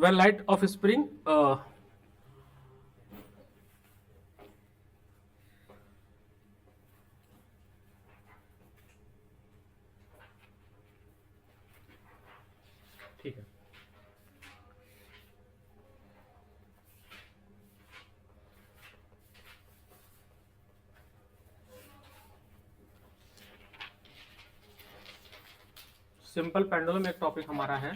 when light of spring ठीक है। Simple pendulum एक टॉपिक हमारा है,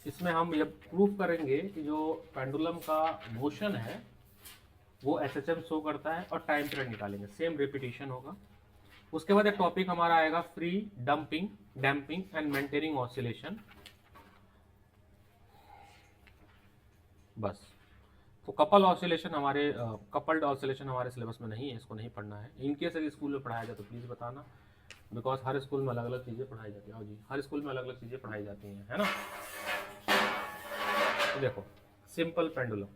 इसमें हम ये प्रूफ करेंगे कि जो पेंडुलम का मोशन है वो एसएचएम शो करता है, और टाइम पीरियड निकालेंगे, सेम रिपीटिशन होगा। उसके बाद एक टॉपिक हमारा आएगा free dumping, damping and maintaining oscillation. बस, तो कपल ऑसिलेशन हमारे कपल्ड ऑसिलेशन हमारे सिलेबस में नहीं है, इसको नहीं पढ़ना है। इनकेस अगर स्कूल में पढ़ाया जाए तो प्लीज़ बताना, बिकॉज हर स्कूल में अलग अलग चीज़ें पढ़ाई जाती हैं। जी, हर स्कूल में अलग अलग चीज़ें पढ़ाई जाती हैं, है ना। तो देखो, सिंपल पेंडुलम,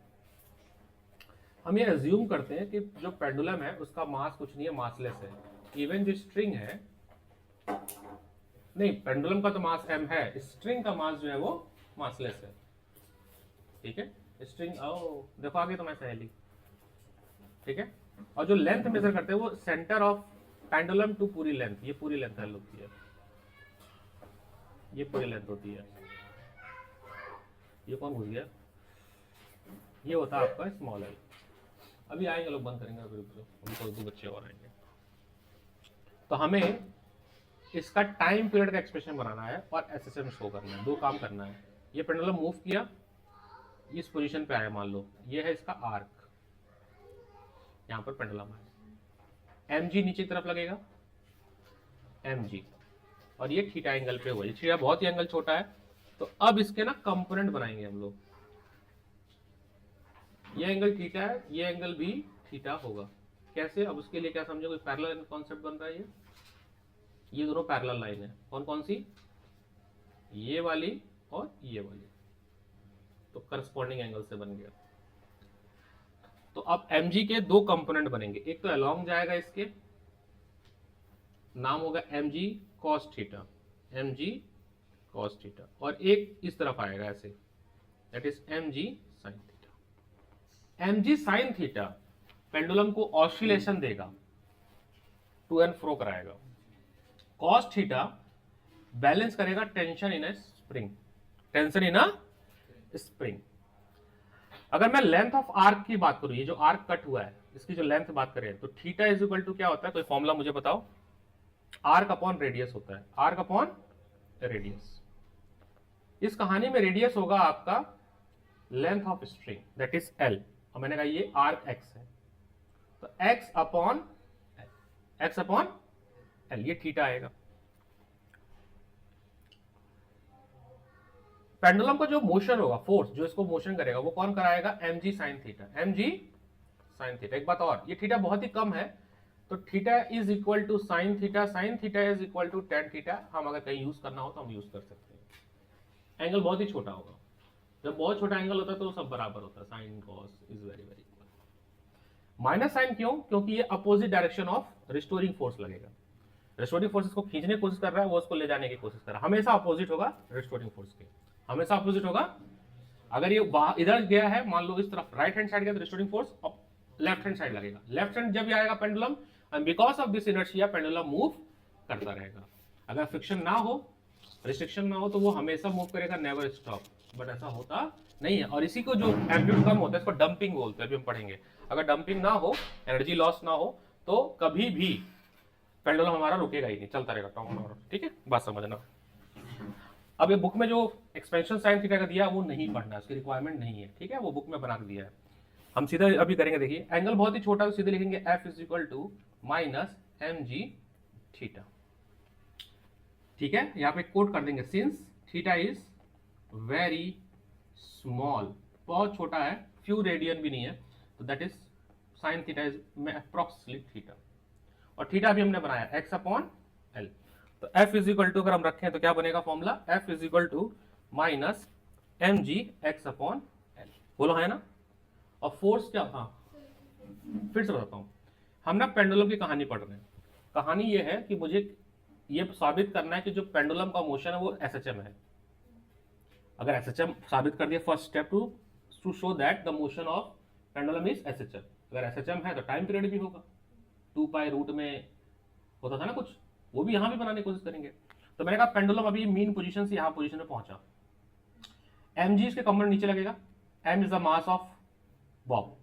हम ये एज्यूम करते हैं कि जो पेंडुलम है उसका मास कुछ नहीं है, मासलेस है। इवन जो स्ट्रिंग है, नहीं, पेंडुलम का तो मास m है, स्ट्रिंग का मास जो है वो मासलेस है। ठीक है, स्ट्रिंग, ओ देखो आगे तो मैं सहेली, ठीक है। और जो लेंथ मेजर करते हैं वो सेंटर ऑफ पेंडुलम टू पूरी लेंथ, ये पूरी लेंथ होती है, ये पूरी लेंथ होती है। ये कौन घुस गया, ये होता है आपका स्मॉल एल। अभी आएंगे लोग, बंद करेंगे, अभी तो 2 बच्चे और आएंगे। तो हमें इसका टाइम पीरियड का एक्सप्रेशन बनाना है और एसएसएम शो करना है, 2 काम करना है। ये पेंडुलम मूव किया, इस पोजीशन पे आया, मान लो ये है इसका आर्क, यहां पर पेंडुलम आया, mg नीचे की तरफ लगेगा, mg, और ये थीटा एंगल पे हुआ। ये थीटा बहुत ही एंगल छोटा है, तो अब इसके ना कंपोनेंट बनाएंगे हम लोग। ये एंगल थीटा है, ये एंगल भी थीटा होगा। कैसे, अब उसके लिए क्या समझो, कोई पैरेलल कॉन्सेप्ट बन रहा है। ये दोनों पैरेलल लाइन है, कौन कौन सी, ये वाली और ये वाली, तो करस्पॉन्डिंग एंगल से बन गया। तो अब mg के 2 कंपोनेंट बनेंगे, एक तो अलोंग जाएगा, इसके नाम होगा mg cos theta, mg cos theta, और एक इस तरफ आएगा ऐसे, that is mg sin theta. mg sin theta pendulum को ऑसिलेशन देगा, टू एंड फ्रो कराएगा। cos थीटा बैलेंस करेगा tension in A spring, tension in a spring. अगर मैं लेंथ ऑफ आर्क की बात करूं, ये जो आर्क कट हुआ है इसकी जो लेंथ बात करें, तो थीटा इज इक्वल टू क्या होता है, कोई फॉर्मूला मुझे बताओ। आर्क अपॉन रेडियस होता है, आर्क अपॉन रेडियस। इस कहानी में रेडियस होगा आपका length of string, that is L, और मैंने कहा ये आर्क एक्स है, तो एक्स अपॉन एल, ये थीटा आएगा। पेंडुलम का जो मोशन होगा, फोर्स जो इसको मोशन करेगा, वो कौन कराएगा, mg sin theta, mg sin theta. एक बात और, ये थीटा बहुत ही कम है, तो theta is equal to sin theta, sin theta is equal to tan theta. हम अगर कहीं यूज करना हो तो हम यूज कर सकते हैं। एंगल बहुत ही छोटा होगा, जब बहुत छोटा एंगल होता है तो सब बराबर होता है, sine cos is very very equal. Minus sign क्यों, क्योंकि ये opposite direction of restoring force लगेगा। रिस्टोरिंग फोर्स इसको खींचने की कोशिश कर रहा है, वो उसको ले जाने की कोशिश कर रहा है, हमेशा अपोजिट होगा रिस्टोरिंग फोर्स के, हमेशा अपोजिट होगा। अगर ये इधर गया है, मान लो इस तरफ राइट हैंड साइड गया, तो restoring force left hand side लगेगा। लेफ्ट हैंड जब आएगा pendulum, and because of this inertia pendulum move करता रहेगा। अगर फ्रिक्शन ना हो, रिस्ट्रिक्शन ना हो, तो वो हमेशा मूव करेगा, नेवर स्टॉप। बट ऐसा होता नहीं है, और इसी को जो एम्पलीट्यूड कम होता है इसको डंपिंग बोलते हैं, अभी हम पढ़ेंगे। अगर डंपिंग ना हो, एनर्जी लॉस ना हो, तो कभी भी पेंडुलम हमारा रुकेगा ही नहीं, चलता रहेगा। ठीक है, बात समझना। अब ये बुक में जो एक्सपेंशन साइन थीटा का दिया वो नहीं पढ़ना, उसकी रिक्वायरमेंट नहीं है, ठीक है, वो बुक में बना के दिया है। हम सीधा अभी करेंगे, देखिए एंगल बहुत ही छोटा है, तो सीधे लिखेंगे F is equal to minus mg theta. ठीक है, यहाँ पे कोट कर देंगे, since theta is very small, बहुत छोटा है, फ्यू रेडियन भी नहीं है, तो that is sine theta is approximately theta, और थीटा भी हमने बनाया x अपॉन एल। तो F इज इक्वल टू अगर हम रखें तो क्या बनेगा formula, F is equal to minus mg x upon L, बोलो है ना। और फोर्स क्या, हाँ फिर से बताता हूं, हम ना पेंडुलम की कहानी पढ़ रहे हैं। कहानी ये है कि मुझे ये साबित करना है कि जो पेंडुलम का मोशन है वो एसएचएम है। अगर एसएचएम साबित कर दिया, first step to show that the motion of pendulum is SHM. अगर एसएचएम है तो टाइम पीरियड भी होगा, 2 पाई रूट में होता था ना कुछ, वो भी यहां भी बनाने की कोशिश करेंगे। तो मैंने कहा पेंडुलम अभी मीन पोजीशन से यहां पोजीशन में पहुंचा, एम जी इसके कंपोनेंट नीचे लगेगा, m is the mass of bob,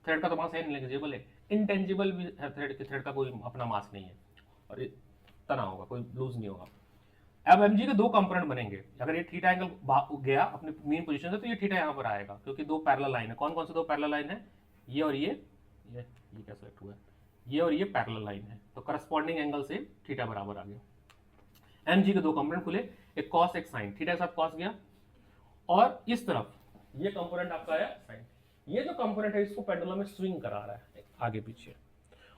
thread का तो मास है नेग्लिजिबल है, इंटेंजिबल भी है थ्रेड का कोई अपना मास नहीं है, और तना होगा, कोई लूज नहीं होगा। अब एम जी के दो कंपोनेंट बनेंगे, अगर ये थीटा एंगल गया अपने मीन पोजीशन से तो ये थीटा यहां पर आएगा, क्योंकि दो पैरेलल लाइन है। कौन कौन से दो पैरेलल लाइन है, ये और ये क्या सेलेक्ट हुआ है, ये और ये पैरेलल लाइन है, तो करस्पॉन्डिंग एंगल से थीटा बराबर आ गया। एम जी के दो कंपोनेंट खुले, एक कॉस एक साइन, थीटा के साथ कॉस गया, और इस तरफ ये कंपोनेंट आपका आया साइन। ये जो कंपोनेंट है इसको पेंडुलम में स्विंग करा रहा है आगे पीछे,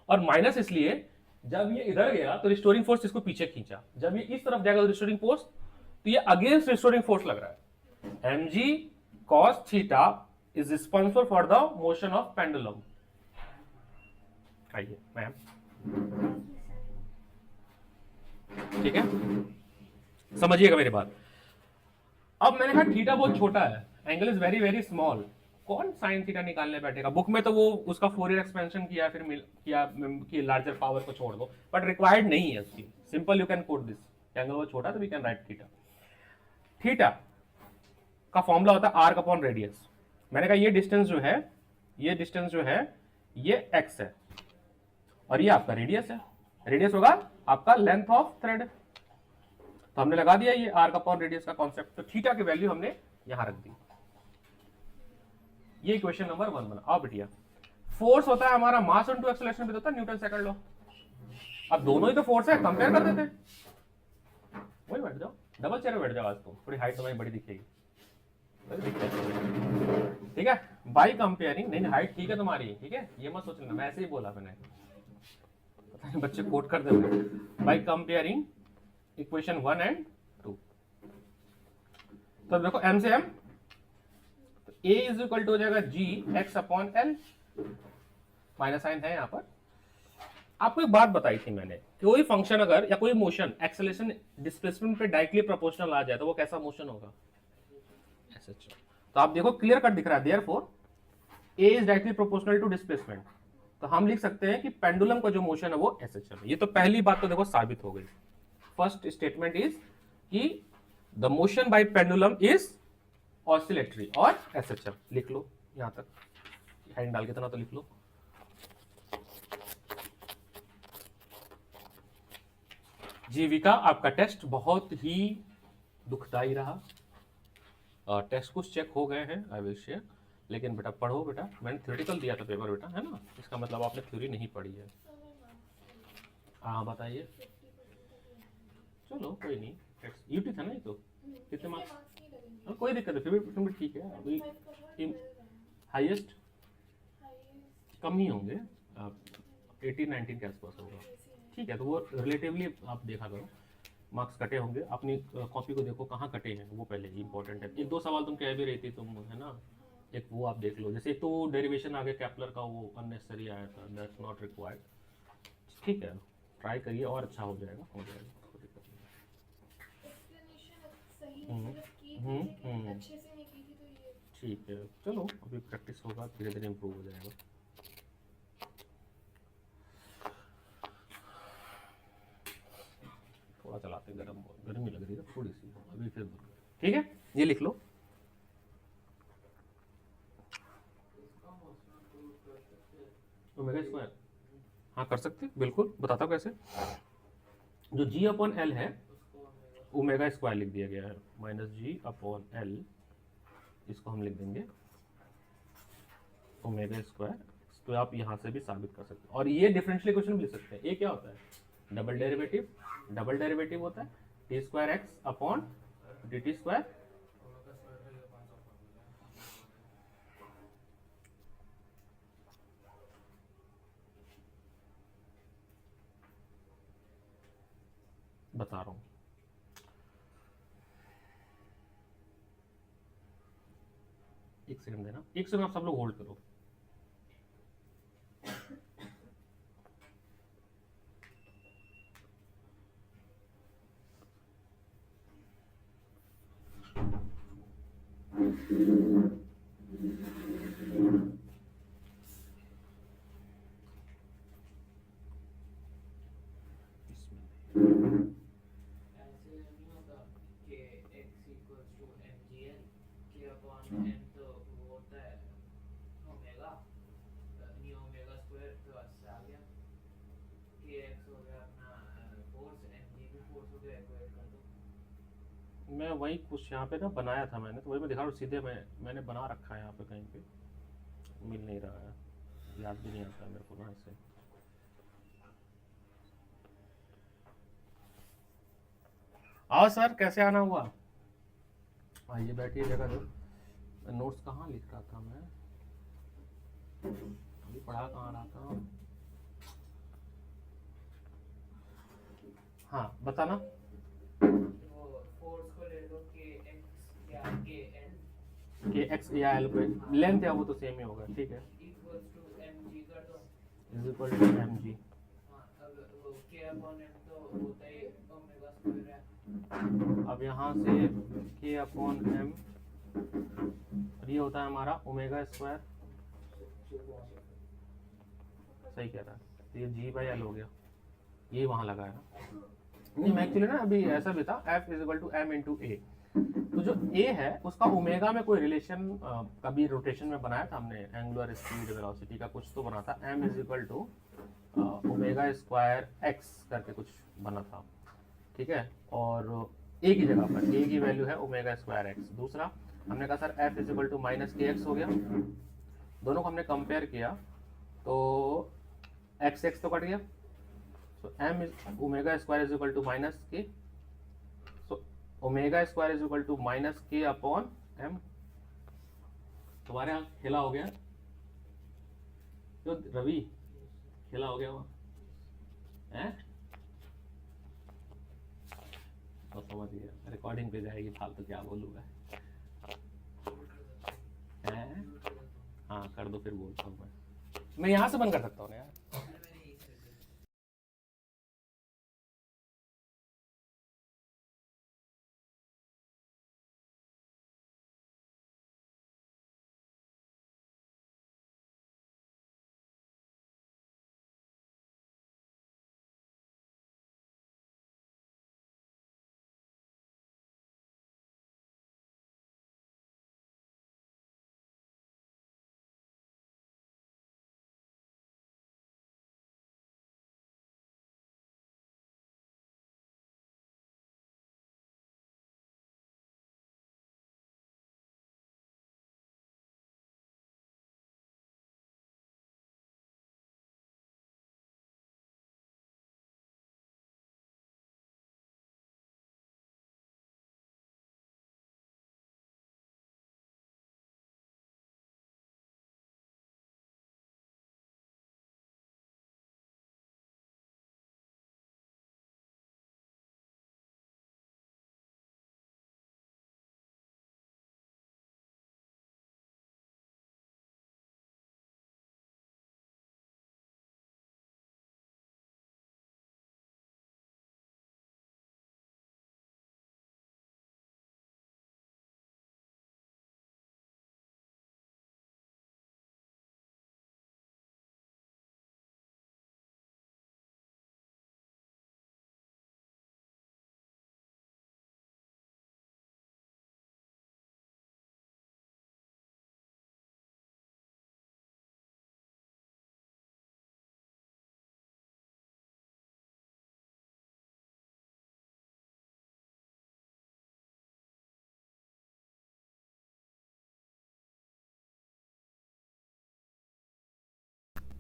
और माइनस इसलिए जब ये इधर गया तो रिस्टोरिंग फोर्स इसको पीछे खींचा, जब ये इस तरफ जाएगा तो रिस्टोरिंग फोर्स, तो ये अगेंस्ट रिस्टोरिंग फोर्स लग रहा है। M g cos theta is responsible for the motion of pendulum. आइए मैम, ठीक है, समझिएगा मेरी बात। अब मैंने कहा थीटा बहुत छोटा है, angle is very very small, कौन साइन थीटा निकालने बैठेगा। बुक में तो वो उसका फोरियर एक्सपेंशन किया, फिर किया कि लार्जर पावर को छोड़ दो, बट रिक्वायर्ड नहीं है उसकी, simple you can quote this, angle वो छोटा तो we can write theta. Theta का फॉर्मूला होता है आर्क अपॉन रेडियस। मैंने कहा ये डिस्टेंस जो है, ये डिस्टेंस जो है ये एक्स है, और ये आपका रेडियस है, रेडियस होगा आपका लेंथ ऑफ थ्रेड, तो हमने लगा दिया ये आर्क अपॉन रेडियस का कॉन्सेप्ट। तो थीटा की वैल्यू हमने यहां रख दी, ये इक्वेशन नंबर 1 बना। अब बेटिया फोर्स होता है हमारा मास इनटू एक्सेलरेशन भी होता है न्यूटन सेकंड लॉ। अब दोनों ही तो फोर्स है, कंपेयर कर देते, वही बैठ जाओ, डबल चेयर में बैठ जाओ, आज तो थोड़ी हाइट तुम्हारी बड़ी दिखेगी, ठीक है, बाई कंपेयरिंग, नहीं हाइट ठीक है तुम्हारी, ठीक है, ये मत सोच लेना, मैं ऐसे ही बोला मैंने, पता नहीं बच्चे कोट कर दे, बाई कंपेयरिंग इक्वेशन 1 एंड 2। तो देखो एम से m, A is equal to हो जाएगा g x upon l, minus sign है यहां पर। आपको एक बात बताई थी मैंने, कोई फंक्शन अगर या कोई मोशन एक्सेलरेशन डिस्प्लेसमेंट पे डायरेक्टली प्रोपोर्शनल आ जाए तो वो कैसा मोशन होगा, ऐसा। तो आप देखो क्लियर कट दिख रहा है, therefore A is directly proportional to displacement, तो हम लिख सकते हैं कि पेंडुलम का जो मोशन है वो एसएचएम है। ये तो पहली बात तो देखो साबित हो गई। फर्स्ट स्टेटमेंट इज कि the motion by pendulum is oscillatory और एसएचएम, लिख लो यहां तक, हैंड डाल के इतना तो लिख लो। जीविका आपका टेस्ट बहुत ही दुखदाई रहा, टेक्स्ट कुछ चेक हो गए हैं आई विल शेयर, लेकिन बेटा पढ़ो बेटा, मैंने थ्योरेटिकल दिया था पेपर बेटा, है ना, इसका मतलब आपने थ्योरी नहीं पढ़ी है। हाँ बताइए, चलो कोई नहीं, यूटी था ना ये तो, कितने मार्क्स, कोई दिक्कत है, फिर भी ठीक है, अभी हाईएस्ट कम ही होंगे, 18-19 के आसपास होगा, ठीक है, तो वो रिलेटिवली आप देखा करो, मार्क्स कटे होंगे, अपनी कॉपी को देखो कहाँ कटे हैं, वो पहले इंपॉर्टेंट है। एक दो सवाल तुम कह भी रही थी तुम, है ना, एक वो आप देख लो, जैसे एक तो डेरिवेशन आगे कैपलर का वो अननेसेसरी आया था, दैट्स नॉट रिक्वायर्ड, ठीक है, ट्राई करिए और अच्छा हो जाएगा, हो जाएगा, कोई दिक्कत नहीं। ठीक है, चलो अभी प्रैक्टिस होगा, धीरे धीरे इम्प्रूव हो जाएगा। थोड़ा चलाते, गर्मी लग रही है थोड़ी सी, अभी फिर ठीक है, ये लिख लो। ओमेगा स्क्वायर, हाँ कर सकते, बिल्कुल बताता हूँ कैसे। जो जी अपॉन एल है ओमेगा स्क्वायर लिख दिया गया है, माइनस जी अपॉन एल, इसको हम लिख देंगे ओमेगा स्क्वायर, तो आप यहाँ से भी साबित कर सकते हैं, और ये डिफरेंशियल इक्वेशन भी लिख सकते हैं। ये क्या होता है, डबल डेरिवेटिव, डबल डेरिवेटिव होता है T square x upon D T square, बता रहा हूं, एक सेकंड देना, एक सेकंड आप सब लोग होल्ड करो। ऐसे नहीं होता कि x equals to mgl k upon m तो वो होता है ओमेगा न्यू ओमेगा स्क्वायर तो इससे आ गया kx हो गया अपना फोर्स mg भी फोर्स हो गया इक्वेट कर दो। मैं वही कुछ यहाँ पे ना बनाया था मैंने, तो वही मैं दिखा रहा हूँ सीधे। मैंने बना रखा है यहाँ पे, कहीं पे मिल नहीं रहा है, याद भी नहीं आता मेरे को ना ऐसे। आओ सर, कैसे आना हुआ? आइए बैठिए जगह दो। नोट्स कहाँ लिख रहा था मैं, अभी पढ़ा कहाँ रहा था? हाँ बताना। वो फोर्स को ले लो kx या kl कि एक्स या एल पे लेंथ है वो तो सेम ही होगा, ठीक है। इक्वल्स टू mg कर दो। Is equal to m g. हाँ अब वो k अपॉन m तो होता ही ओमेगा स्क्वायर है। अब यहाँ से के अपॉन एम, ये होता है हमारा ओमेगा स्क्वायर। सही कह रहा है, तो ये जी बाई एल हो गया, ये वहाँ लगा है ना। नहीं मैं एक्चुअली ना अभी ऐसा भी था, f is equal to m into a. तो जो ए है उसका ओमेगा में कोई रिलेशन कभी रोटेशन में बनाया था हमने, एंगुलर स्पीड वेलोसिटी का कुछ तो बना था। M is equal to omega square x करके कुछ बना था, ठीक है। और ए की जगह पर ए की वैल्यू है ओमेगा स्क्वायर एक्स। दूसरा हमने कहा sir F is equal to minus k x हो गया। दोनों को हमने कंपेयर किया तो एक्स एक्स तो कट गया, so m is omega square is equal to minus k, so omega square is equal to minus k upon m। तुम्हारे यहाँ खेला हो गया जो रवि, खेला हो गया वो हैं, तो समझ गया। रिकॉर्डिंग पे जाएगी, फालतू क्या बोलूँगा हैं। हाँ कर दो, फिर बोलता हूँ मैं यहाँ से बंद कर सकता हूँ ना यार।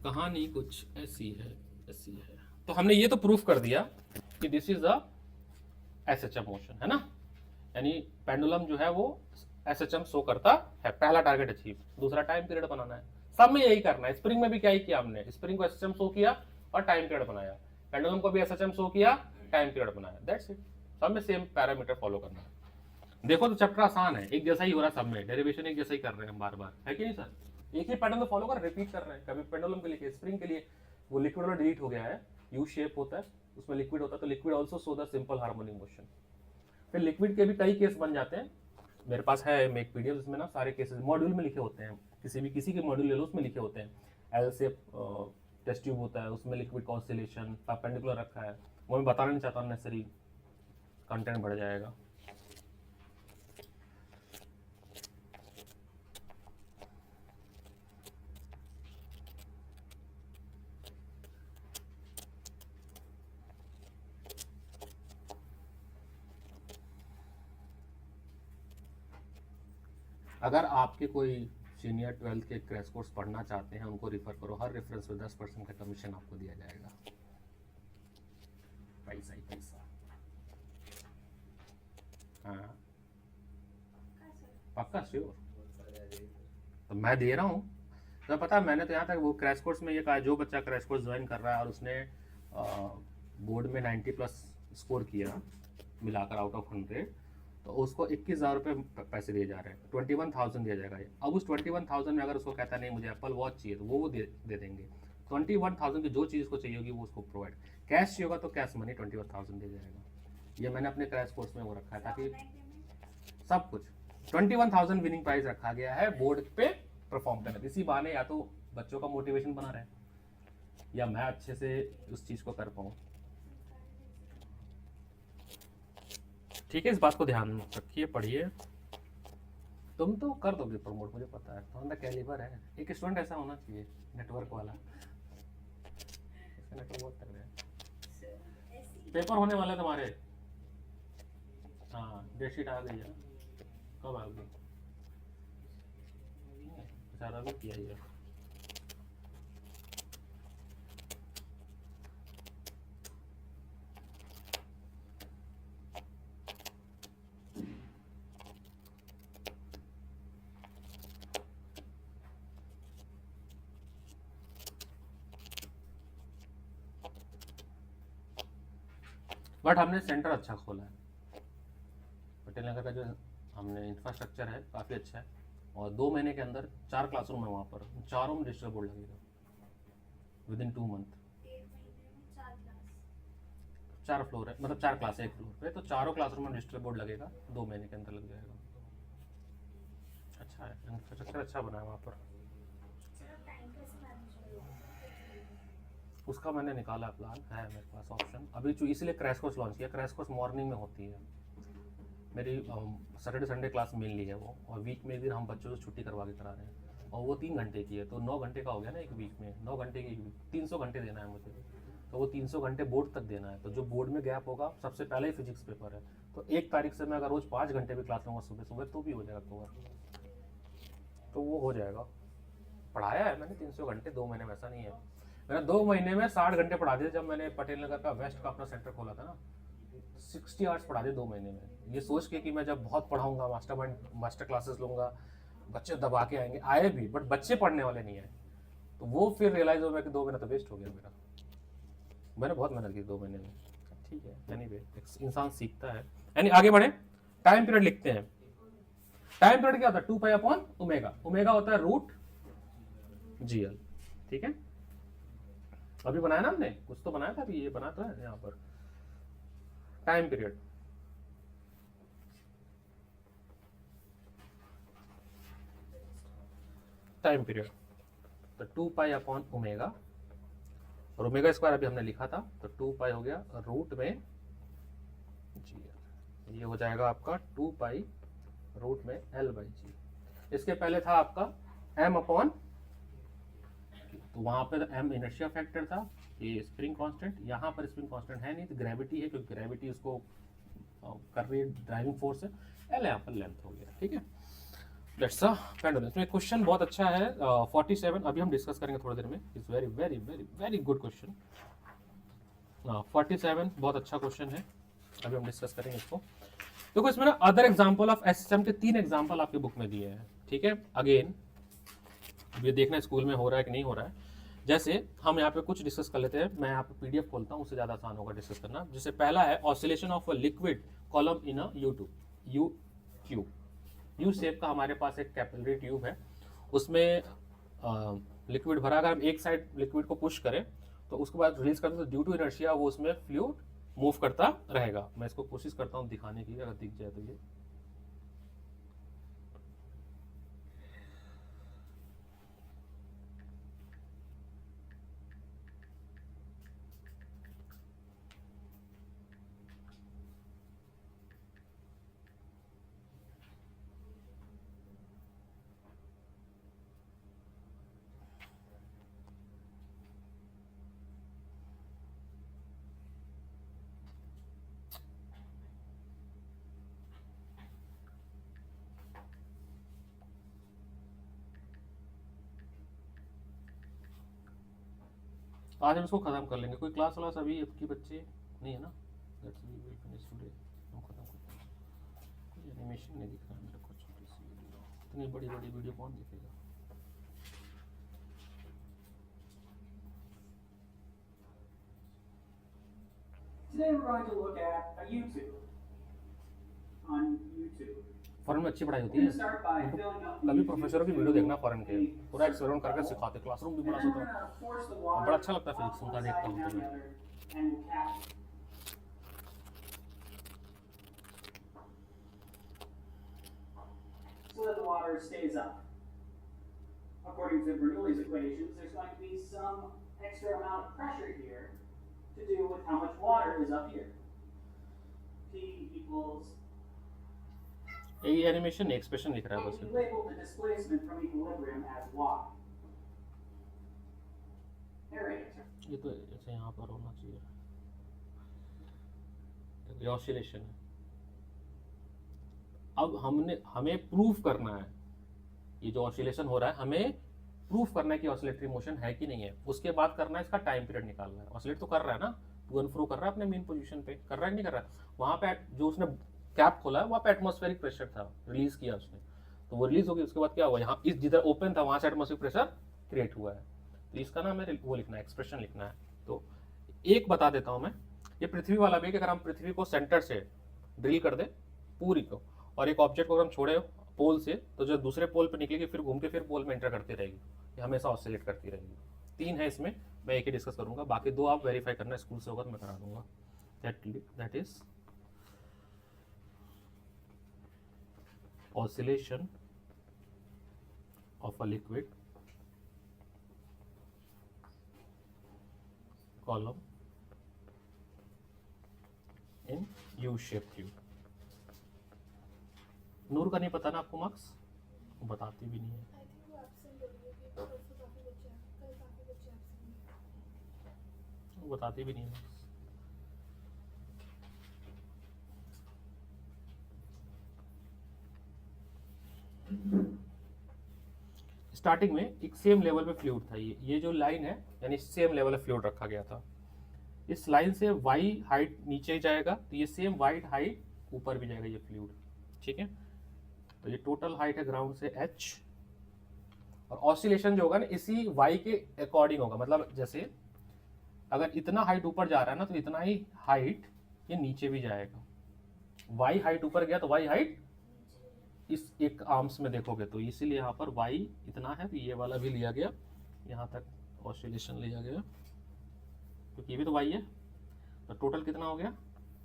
कहानी कुछ ऐसी है। तो हमने ये तो प्रूफ कर दिया कि this is a SHM motion, है ना। यानी पेंडुलम जो है वो एसएचएम शो करता है। पहला टारगेट अचीव। दूसरा टाइम पीरियड बनाना है। सब में यही करना है। स्प्रिंग में भी क्या ही किया हमने, स्प्रिंग को एसएचएम शो किया और टाइम पीरियड बनाया। पेंडुलम को भी एसएचएम शो किया, टाइम पीरियड बनाया। That's it. सब में सेम पैरामीटर फॉलो करना है। देखो तो चैप्टर आसान है, एक जैसा ही हो रहा है सब में, डेरिवेशन एक जैसा ही कर रहे हैं हम बार बार, है कि नहीं सर। एक ही पैटर्न को फॉलो कर रिपीट कर रहे हैं। कभी पेंडुलम के लिए, स्प्रिंग के लिए वो लिक्विड वाला डिलीट हो गया है, यू शेप होता है उसमें लिक्विड होता है, तो liquid also show the simple harmonic motion. फिर लिक्विड के भी कई केस बन जाते हैं, मेरे पास है एक पीडीएफ, उसमें ना सारे केसेस मॉड्यूल में लिखे होते हैं, किसी के मॉड्यूल ले लो उसमें लिखे होते हैं। एल से टेस्ट ट्यूब होता है, उसमें लिक्विड का ऑसिलेशन परपेंडिकुलर रखा है, वो मैं बताना नहीं चाहता, नेसेसरी कंटेंट बढ़ जाएगा। अगर आपके कोई सीनियर 12th के क्रैश कोर्स पढ़ना चाहते हैं, उनको रिफर करो, हर रेफरेंस पे 10% का कमीशन आपको दिया जाएगा, पैसा ही पैसा। हाँ पक्का श्योर, तो मैं दे रहा हूँ। तो पता है मैंने तो यहाँ तक वो क्रैश कोर्स में ये कहा, जो बच्चा क्रैश कोर्स ज्वाइन कर रहा है और उसने बोर्ड में 90+ स्कोर किया मिलाकर आउट ऑफ 100, तो उसको 21,000 रुपये पैसे दिए जा रहे हैं, 21,000 दिया जाएगा। अब उस 21,000 में अगर उसको कहता नहीं मुझे एप्पल वॉच चाहिए, तो वो दे देंगे। 21,000 की जो चीज़ उसको चाहिए होगी वो उसको प्रोवाइड, कैश चाहिए होगा तो कैश मनी 21,000 दिया जाएगा। ये मैंने अपने क्रैश कोर्स में वो रखा है, ताकि सब कुछ 21,000 विनिंग प्राइस रखा गया है बोर्ड पे परफॉर्म करने। इसी बहाने या तो बच्चों का मोटिवेशन बना रहे या मैं अच्छे से उस चीज़ को कर पाऊँ। ठीक है, इस बात को ध्यान रखिए, पढ़िए। तुम तो कर दोगे प्रमोट, मुझे पता है, तुम्हारा कैलिबर है। एक स्टूडेंट ऐसा होना चाहिए नेटवर्क वाला, नेटवर्क बहुत कर रहे हैं। पेपर होने वाला है तुम्हारे? हाँ डेटशीट आ गई है, कब आ गई? सारा भी किया ही है। बट हमने सेंटर अच्छा खोला है, पटेल नगर का जो हमने इंफ्रास्ट्रक्चर है काफ़ी अच्छा है, और 2 महीने के अंदर 4 क्लासरूम है वहाँ पर, चारों में डिजिटल बोर्ड लगेगा विदिन 2 मंथ। 4 फ्लोर है, मतलब 4 क्लास है एक फ्लोर पे, तो चारों क्लासरूम में डिजिटल बोर्ड लगेगा, 2 महीने के अंदर लग जाएगा। अच्छा है, इंफ्रास्ट्रक्चर अच्छा बना है वहाँ पर। उसका मैंने निकाला प्लान, है मेरे पास ऑप्शन अभी, जो इसलिए क्रैश कोर्स लॉन्च किया। क्रैश कोर्स मॉर्निंग में होती है मेरी, सैटरडे संडे क्लास मेनली है वो, और वीक में एक दिन हम बच्चों से छुट्टी करवा के करा रहे हैं, और वो 3 घंटे की है, तो 9 घंटे का हो गया ना एक वीक में, 9 घंटे की 300 घंटे देना है मुझे, तो वो 300 घंटे बोर्ड तक देना है। तो जो बोर्ड में गैप होगा, सबसे पहले ही फिजिक्स पेपर है, तो 1 तारीख से मैं अगर रोज 5 घंटे भी क्लास लूँगा सुबह सुबह, तो भी हो जाएगा कवर, तो वो हो जाएगा। पढ़ाया है मैंने 300 घंटे 2 महीने में, ऐसा नहीं है। मैंने 2 महीने में 60 घंटे पढ़ा दिए। जब मैंने पटेल नगर का वेस्ट का अपना सेंटर खोला था ना, 60 आवर्स पढ़ा दिए 2 महीने में, ये सोच के कि मैं जब बहुत पढ़ाऊंगा, मास्टर क्लासेस लूंगा, बच्चे दबा के आएंगे, आए भी, बट बच्चे पढ़ने वाले नहीं आए, तो वो फिर रियलाइज हो गया कि 2 महीना तो वेस्ट हो गया मेरा। मैंने बहुत मेहनत की 2 महीने में। ठीक है, एनीवे इंसान सीखता है। यानी आगे बढ़े, टाइम पीरियड लिखते हैं। टाइम पीरियड क्या होता है? 2π/ओमेगा। ओमेगा होता है √GL। ठीक है, अभी बनाया ना हमने, कुछ तो बनाया था अभी, ये बना तो है यहाँ पर। टाइम पीरियड, टाइम पीरियड तो 2π/ओमेगा, और ओमेगा स्क्वायर अभी हमने लिखा था, तो 2π हो गया रूट में GL, ये हो जाएगा आपका 2π रूट में L/G। इसके पहले था आपका m/, तो वहां पर m इनर्शिया फैक्टर था, ये स्प्रिंग कांस्टेंट, यहाँ पर स्प्रिंग कांस्टेंट है नहीं, तो ग्रेविटी है, क्योंकि ग्रेविटी उसको कर रही है, ड्राइविंग फोर्स है। L यहाँ पर लेंथ हो गया। ठीक है, दैट्स अ पेंडुलम। इसमें क्वेश्चन बहुत अच्छा है, 47 अभी हम डिस्कस करेंगे थोड़ी देर में। It's very very very very good question. 47 बहुत अच्छा क्वेश्चन है, अभी हम डिस्कस करेंगे इसको। देखो इसमें ना अदर एग्जांपल ऑफ एसएसएम के 3 एग्जांपल आपके बुक में दिए हैं। ठीक है, अगेन ये देखना स्कूल में हो रहा है कि नहीं हो रहा है। जैसे हम यहाँ पे कुछ डिस्कस कर लेते हैं, मैं यहाँ पे पीडीएफ खोलता हूँ, उससे ज़्यादा आसान होगा डिस्कस करना। जैसे पहला है oscillation of a liquid column in a you tube. U shape का हमारे पास एक कैपिलरी ट्यूब है, उसमें लिक्विड भरा। अगर हम एक साइड लिक्विड को पुश करें तो उसके बाद रिलीज करते हैं, तो ड्यू टू इनर्शिया वो उसमें फ्लूइड मूव करता रहेगा। मैं इसको कोशिश करता हूँ दिखाने की, अगर दिख जाए तो ये आज हम इसको खत्म कर लेंगे। कोई क्लास वाला अभी आपके बच्चे नहीं है ना? That's we will finish today. हम खत्म करते हैं। कोई एनिमेशन नहीं दिख रहा है मेरे को, छोटी सी वीडियो, इतनी बड़ी बड़ी वीडियो कौन देखेगा? Today we're going to look at a YouTube. On YouTube. Foreign में अच्छी पढ़ाई We're होती going है। to start by filling up कभी YouTube प्रोफेसरों की to वीडियो देखना फॉरेन के, a पूरा एक्सपेरिमेंट करके circle. सिखाते, क्लासरूम भी And बड़ा then सा we're होता है। going to force the water बड़ा अच्छा लगता है up फिजिक्स one उनका side देखता and हूँ down तो the मैं। other, and we'll cap it. So that the water stays up. According to Bernoulli's equations, there's going to be some extra amount of pressure here to do with how much water is up here. P equals, ये animation expression लिख रहा है and बस। we label the displacement from equilibrium as y. Narrator. ये तो ऐसे यहाँ पर होना चाहिए। ये ऑसिलेशन है। अब हमें प्रूफ करना है, ये जो ऑसिलेशन हो रहा है हमें प्रूफ करना है कि ऑसिलेटरी मोशन है कि नहीं है। उसके बाद करना है इसका टाइम पीरियड निकालना है। ऑसिलेट तो कर रहा है ना, टू एंड फ्रो कर रहा है अपने मेन पोजीशन पे, कर रहा है कि नहीं कर रहा है? वहां पे जो उसने कैप खोला है वहां पे एटमॉस्फेरिक प्रेशर था, रिलीज किया उसने, तो वो रिलीज हो गई। उसके बाद क्या हुआ, यहाँ इस जिधर ओपन था वहां से एटमॉस्फेरिक प्रेशर क्रिएट हुआ है। तो इसका ना हमें वो लिखना है, एक्सप्रेशन लिखना है। तो एक बता देता हूं मैं, ये पृथ्वी वाला भी, कि अगर हम पृथ्वी को सेंटर से ड्रिल कर दे पूरी को, और एक ऑब्जेक्ट को अगर हम छोड़े पोल से, तो जो दूसरे पोल पे निकलेगी फिर घूम के फिर पोल में एंटर करती रहेगी, ये हमेशा ऑसिलेट करती रहेगी। 3 है इसमें, मैं एक ही डिस्कस करूंगा, बाकी 2 आप वेरीफाई करना, स्कूल से होगा तो मैं करा दूंगा। That is oscillation of a liquid column in U-shaped tube। नूर का नहीं पता ना आपको मार्क्स, वो बताती भी नहीं है। I think वो absent हो गई है, परसों काफी बच्चे कल काफी बच्चे absent हैं। वो बताती भी नहीं है। स्टार्टिंग में एक सेम लेवल पे फ्लूइड था, ये जो लाइन है यानी सेम लेवल पे फ्लूइड रखा गया था। इस लाइन से y हाइट नीचे जाएगा तो ये सेम y हाइट ऊपर भी जाएगा ये फ्लूइड, ठीक है। तो ये टोटल हाइट है ग्राउंड से h, और ऑसिलेशन जो होगा ना इसी y के अकॉर्डिंग होगा। मतलब जैसे अगर इतना हाइट ऊपर जा रहा है ना तो इतना ही हाइट ये नीचे भी जाएगा। y हाइट ऊपर गया तो y हाइट इस एक आर्म्स में देखोगे तो इसीलिए यहाँ पर y इतना है तो ये वाला भी लिया गया, यहाँ तक ऑसिलेशन लिया गया क्योंकि ये भी तो y है। तो टोटल कितना हो गया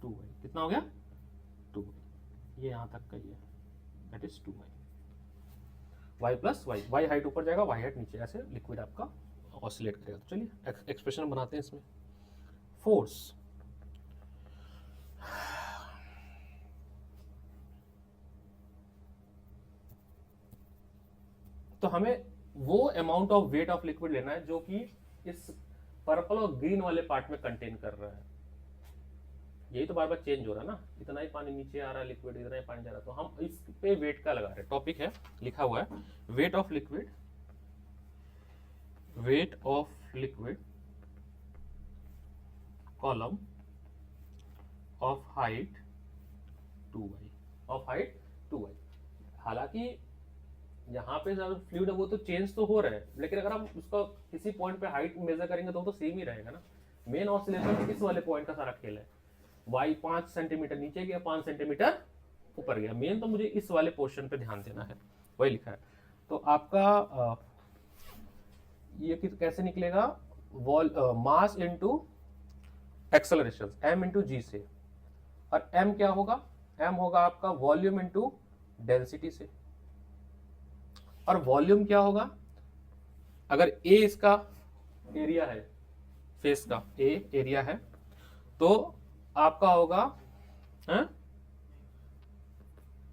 2y, कितना हो गया 2y, ये यहाँ तक का ही है, that is 2y, y plus y, y height ऊपर जाएगा y हाइट नीचे, ऐसे लिक्विड आपका ऑसिलेट करेगा। तो चलिए एक्सप्रेशन बनाते हैं इसमें। फोर्स, तो हमें वो amount of weight of liquid लेना है जो कि इस पर्पल और ग्रीन वाले पार्ट में कंटेन कर रहा है। यही तो बार बार चेंज हो रहा है ना, इतना ही पानी नीचे आ रहा है लिक्विड, इतना ही पानी जा रहा है, तो हम इस पे वेट का लगा रहे हैं। टॉपिक है लिखा हुआ है weight of liquid, weight of liquid column of height 2y, of height 2y। हालांकि यहाँ पे जो फ्लूइड है वो तो चेंज तो हो रहा है, लेकिन अगर हम उसका किसी पॉइंट पे हाइट मेजर करेंगे तो सेम ही रहेगा ना। मेन ऑसिलेशन इस वाले पॉइंट का सारा खेल है। y 5 सेंटीमीटर नीचे गया, 5 सेंटीमीटर ऊपर गया, मेन तो मुझे इस वाले पोर्शन पे ध्यान देना है, वही लिखा है। तो आपका ये कैसे निकलेगा, mass into acceleration, m into g से, और m क्या होगा, m होगा आपका वॉल्यूम इनटू डेंसिटी से, और वॉल्यूम क्या होगा, अगर a इसका एरिया है, फेस का a एरिया है, तो आपका होगा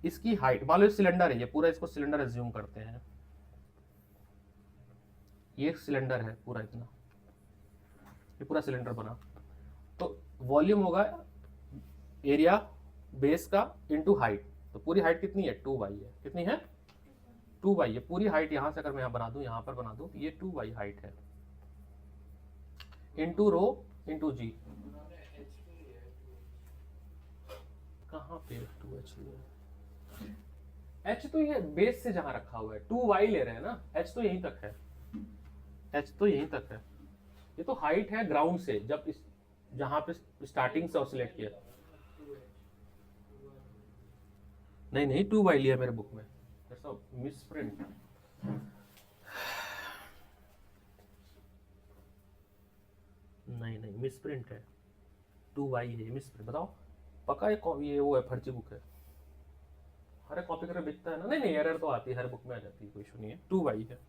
इसकी हाइट, मान लो सिलेंडर है ये पूरा, इसको सिलेंडर एज्यूम करते हैं, ये सिलेंडर है पूरा, इतना ये पूरा सिलेंडर बना, तो वॉल्यूम होगा एरिया बेस का इनटू हाइट, तो पूरी हाइट कितनी है 2y है, कितनी है 2y, ये पूरी हाइट यहां से अगर मैं यहाँ बना दूं, यहाँ पर बना दूं, तो ये 2y हाइट है। इंटू रो इंटू जी। उन्होंने एच पे लिया है 2H। कहाँ पे 2h लिया? h तो ये बेस से जहां रखा हुआ है, 2y ले रहे हैं ना, h तो यहीं तक है, h तो यहीं तक है। ये तो हाइट है ग्राउंड से, जब इस जहां पे स्टार्टिंग से ऑसिलेट किया। 2H नहीं नहीं 2y लिया मेरे बुक में, मिस प्रिंट। नहीं नहीं मिस प्रिंट है, 2y है, मिस प्रिंट। बताओ पक्का ये वो है, फर्जी बुक है। हर एक कॉपी करके बिकता है ना। नहीं नहीं एरर तो आती है, हर बुक में आ जाती है, कोई इशू नहीं है। 2y है,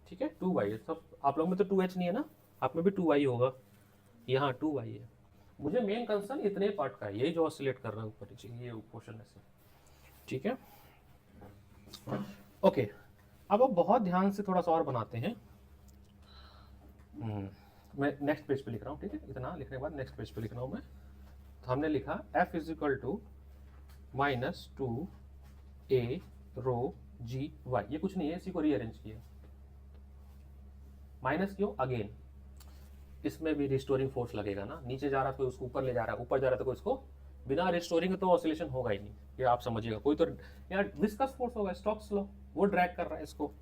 ठीक है 2y है। सब आप लोग में तो 2h नहीं है ना, आप में भी 2y होगा। यहाँ 2y है। मुझे मेन कंसर्न इतने पार्ट का है, यही जो ऑसिलेट कर रहा है ऊपर नीचे, ये पोर्शन ऐसे, ठीक है। ओके, अब बहुत ध्यान से थोड़ा सा और बनाते हैं। मैं नेक्स्ट पेज पे लिख रहा हूँ, ठीक है। इतना लिखने के बाद नेक्स्ट पेज पे लिख रहा हूँ मैं। तो हमने लिखा F is equal to minus 2a rho g y. ये कुछ नहीं है, इसी को रीअरेंज किया। माइनस क्यों? अगेन इसमें भी रिस्टोरिंग फोर्स लगेगा ना, नीचे जा रहा तो उसको ऊपर ले जा रहा है, ऊपर जा रहा तो कोई इसको बिना रिस्टोरिंग तो ऑसिलेशन होगा ही नहीं, ये आप समझिएगा। कोई तो यहाँ विस्कस फोर्स होगा, स्टोक्स लॉ, वो ड्रैग कर रहा है इसको।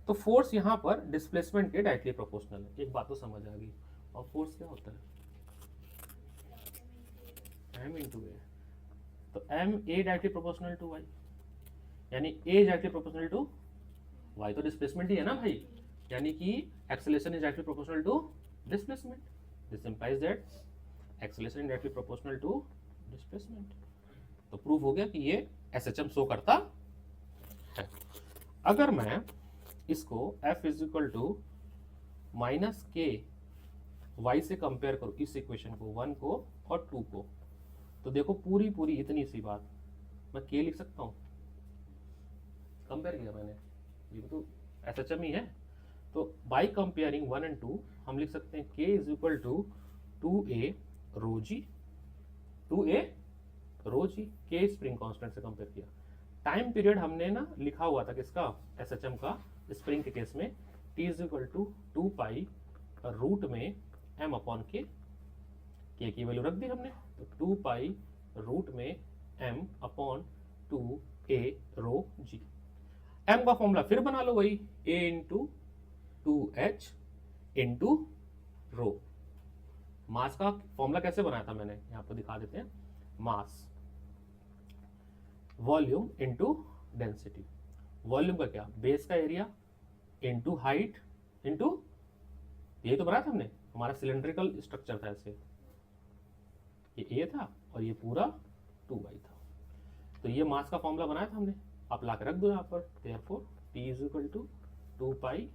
तो फोर्स यहाँ पर डिस्प्लेसमेंट के डायरेक्टली प्रोपोर्शनल है। एक बात तो समझ आ गई। और फोर्स क्या होता है? m into a. तो m a directly proportional to y, यानी a directly proportional to y। तो डिस्प्लेसमेंट ही है ना भाई, यानी कि acceleration is directly proportional to displacement. This implies that acceleration is directly proportional to displacement. तो प्रूव हो गया कि ये SHM शो करता है। अगर मैं इसको F is equal to minus k y से कंपेयर करूँ, इस इक्वेशन को 1 को और 2 को, तो देखो पूरी पूरी इतनी सी बात मैं के लिख सकता हूँ। कंपेयर किया मैंने, ये तो SHM ही है। तो बाई कंपेयरिंग 1 एंड 2 हम लिख सकते हैं k is equal to 2a rho g, 2a rho g. K spring constant से कंपेयर किया। टाइम पीरियड हमने ना लिखा हुआ था किसका? SHM का। स्प्रिंग के केस में t is equal to 2 pi root में m अपॉन के की वैल्यू रख दी हमने, तो 2 पाई रूट में m upon 2a rho g. m का फॉर्मूला फिर बना लो वही, a into 2h into rho. Mass का फॉर्मूला कैसे बनाया था मैंने, यहाँ पर दिखा देते हैं। Mass volume into density. Volume का क्या? बेस का एरिया इंटू हाइट इंटू, यही तो बनाया था हमने, हमारा सिलेंड्रिकल स्ट्रक्चर था ऐसे, ये ए था और ये पूरा 2y था। तो ये मास का फॉर्मूला बनाया था हमने, आप ला के रख दो यहाँ पर। Therefore t is equal to 2 pi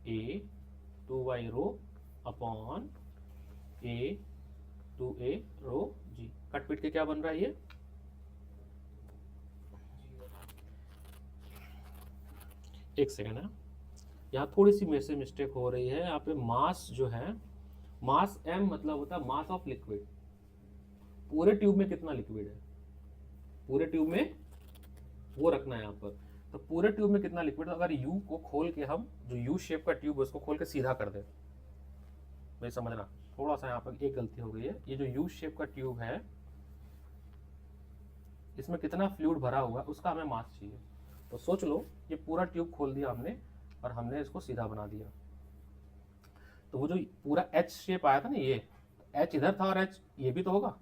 a 2y rho upon a 2a rho g. कट पिट के क्या बन रहा है ये? एक सेकेंड है, यहाँ थोड़ी सी मेरे से मिस्टेक हो रही है। यहाँ पे मास जो है, मास m मतलब होता है मास ऑफ लिक्विड। पूरे ट्यूब में कितना लिक्विड है, पूरे ट्यूब में वो रखना है यहाँ पर। तो पूरे ट्यूब में कितना लिक्विड है, अगर U को खोल के हम, जो U शेप का ट्यूब है उसको खोल के सीधा कर दे, भाई समझना। थोड़ा सा यहाँ पर एक गलती हो गई है। ये जो U शेप का ट्यूब है, इसमें कितना फ्लूइड भरा हुआ है उसका हमें मास चाहिए। तो सोच लो, ये पूरा ट्यूब खोल दिया हमने और हमने इसको सीधा बना दिया। तो वो जो पूरा H शेप आया था ना, ये H इधर था और H ये भी तो होगा,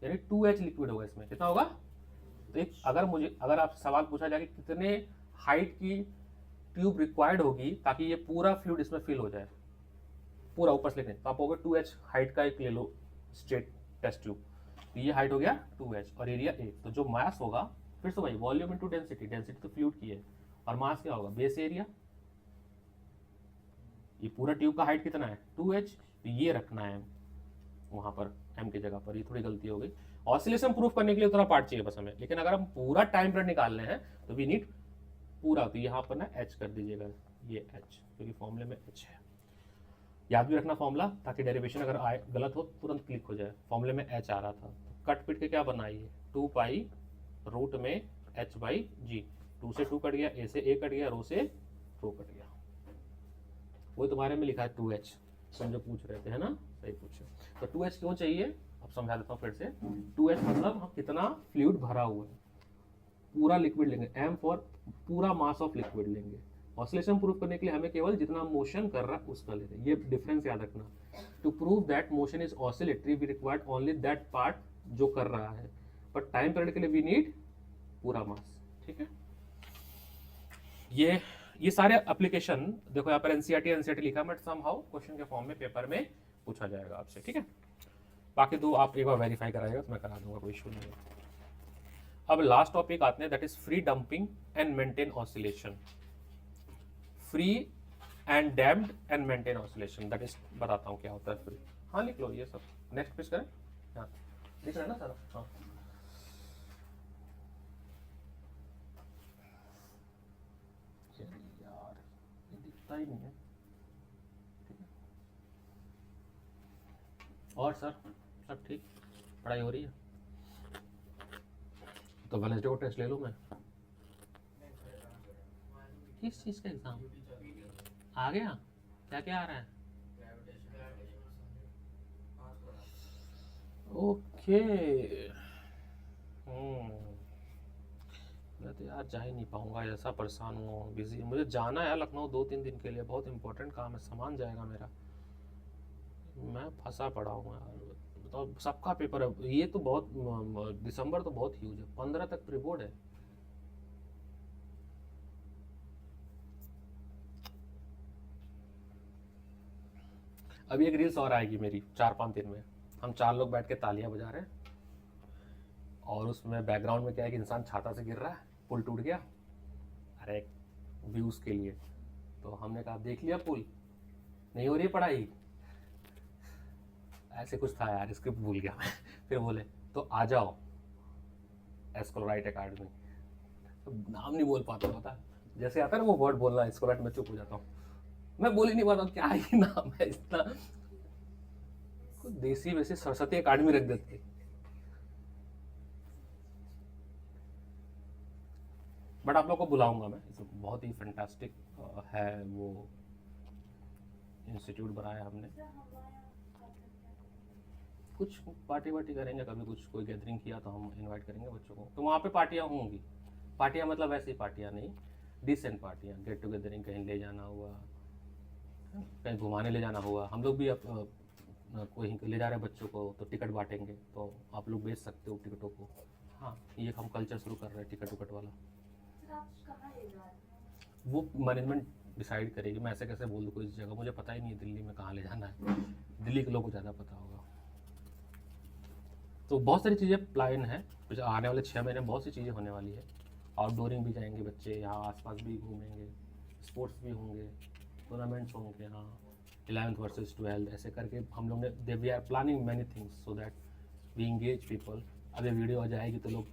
यानी 2H लिक्विड होगा इसमें। कितना होगा? तो एक अगर आप सवाल पूछा जाए कि कितने हाइट की ट्यूब रिक्वायर्ड होगी ताकि ये पूरा फ्लूइड इसमें फिल हो जाए, पूरा ऊपर से लेके, तो आप होगा 2H हाइट का एक ले लो स्ट्रेट टेस्ट ट्यूब। तो ये हाइट हो गया 2H और एरिया A। तो जो मास होगा, फिर से वही वॉल्यूम इनटू डेंसिटी। डेंसिटी तो फ्लूइड की है, और मास क्या होगा? Base area. ये पूरा ट्यूब का हाइट कितना है? 2H। तो ये रखना है वहां पर m की जगह पर। ये थोड़ी गलती हो गई। ऑसिलेशन प्रूफ करने के लिए उतना पार्ट चाहिए बस हमें, लेकिन अगर हम पूरा टाइम पीरियड निकालने हैं तो वी नीड पूरा। तो यहाँ पर ना h कर दीजिएगा, ये h, क्योंकि फॉर्मूले में h है। याद भी रखना फॉर्मूला, ताकि डेरिवेशन अगर आए गलत हो तुरंत क्लिक हो जाए। फॉर्मूले में h आ रहा था, तो कट पिट के क्या बना ये 2 पाई रूट में h बाई जी। 2 से 2 कट गया, a से a कट गया, रो से रो कट गया। वो तुम्हारे में लिखा है 2H। तुम जो पूछ रहे थे है ना, सही पूछे। तो 2H क्यों चाहिए, अब समझा देता हूँ फिर से। 2H मतलब हम कितना फ्लूइड भरा हुआ है, पूरा लिक्विड लेंगे, M फॉर पूरा मास ऑफ लिक्विड लेंगे। ऑसिलेशन प्रूव करने के लिए हमें केवल जितना मोशन कर रहा है उसका ले रहे हैं, ये डिफरेंस याद रखना। To prove that motion is oscillatory we required only that part जो कर रहा है, बट टाइम पीरियड के लिए वी नीड पूरा मास। ठीक है, ये सारे एप्लीकेशन देखो यहाँ पर एनसीईआरटी लिखा, बट समहाउ क्वेश्चन के फॉर्म में पेपर में पूछा जाएगा आपसे। ठीक है, बाकी दो आप एक बार वेरीफाई कराएगा तो मैं करा दूंगा, कोई इशू नहीं है। अब लास्ट टॉपिक आते हैं, that is free dumping and maintain oscillation. Free and damped and maintain oscillation, that is बताता हूँ क्या होता है फ्री। हाँ लिख लो ये सब, नेक्स्ट पेज करें। हाँ लिख रहे हैं ना सर? हाँ यार ये दिखता ही नहीं है। ठीक है, और सर सब ठीक, पढ़ाई हो रही है? तो वेडनेसडे को टेस्ट ले लूँ मैं। किस चीज़ का एग्जाम आ गया? क्या क्या आ रहा है? ओके। मैं तो यार जा ही नहीं पाऊंगा, ऐसा परेशान हुआ, बिजी। मुझे जाना है लखनऊ 2-3 दिन के लिए, बहुत इंपॉर्टेंट काम है, सामान जाएगा मेरा। मैं फंसा पड़ा हूँ यार, बताओ सबका पेपर है। ये तो बहुत दिसंबर तो बहुत ह्यूज है, 15 तक प्री बोर्ड है। अभी एक रील्स और आएगी मेरी 4-5 दिन में, हम 4 लोग बैठ के तालियां बजा रहे हैं और उसमें बैकग्राउंड में क्या है कि इंसान छाता से गिर रहा है, पुल टूट गया, अरे व्यूज के लिए। तो हमने कहा देख लिया पुल, नहीं हो रही है पढ़ाई, ऐसे कुछ था यार, स्क्रिप्ट भूल गया मैं। फिर बोले तो आ जाओ एस्कोलाइट एकेडमी, तो नाम नहीं बोल पाता, पता जैसे आता है ना वो वर्ड बोलना एस्कोलाइट, में चुप हो जाता हूँ, मैं बोल ही नहीं पाता क्या ही नाम है इतना, कुछ देसी वैसे सरस्वती एकेडमी रख देते। बट आप लोग को बुलाऊंगा मैं, बहुत ही फैंटास्टिक है वो इंस्टीट्यूट बनाया हमने। कुछ पार्टी वार्टी करेंगे कभी, कुछ कोई गैदरिंग किया तो हम इनवाइट करेंगे बच्चों को, तो वहाँ पे पार्टियाँ होंगी। पार्टियाँ मतलब ऐसी पार्टियाँ नहीं, डिसेंट पार्टियाँ, गेट टुगेदरिंग, कहीं ले जाना हुआ, कहीं घुमाने ले जाना हुआ। हम लोग भी अब कोई ले जा रहे हैं बच्चों को तो टिकट बांटेंगे, तो आप लोग बेच सकते हो टिकटों को। हाँ ये हम कल्चर शुरू कर रहे हैं टिकट उकट वाला, वो मैनेजमेंट डिसाइड करेगी। मैं ऐसे कैसे बोल दूँ कोई जगह, मुझे पता ही नहीं है दिल्ली में कहाँ ले जाना है, दिल्ली के लोगों को ज़्यादा पता होगा। तो बहुत सारी चीज़ें प्लान है, आने वाले 6 महीने में बहुत सी चीज़ें होने वाली है। आउटडोरिंग भी जाएंगे बच्चे, यहाँ आसपास भी घूमेंगे, स्पोर्ट्स भी होंगे, टूर्नामेंट्स होंगे। हाँ 11th वर्सेस 12 ऐसे करके हम लोग ने, we are planning many things so that we engage people. अब ये वीडियो आ जाएगी तो लोग,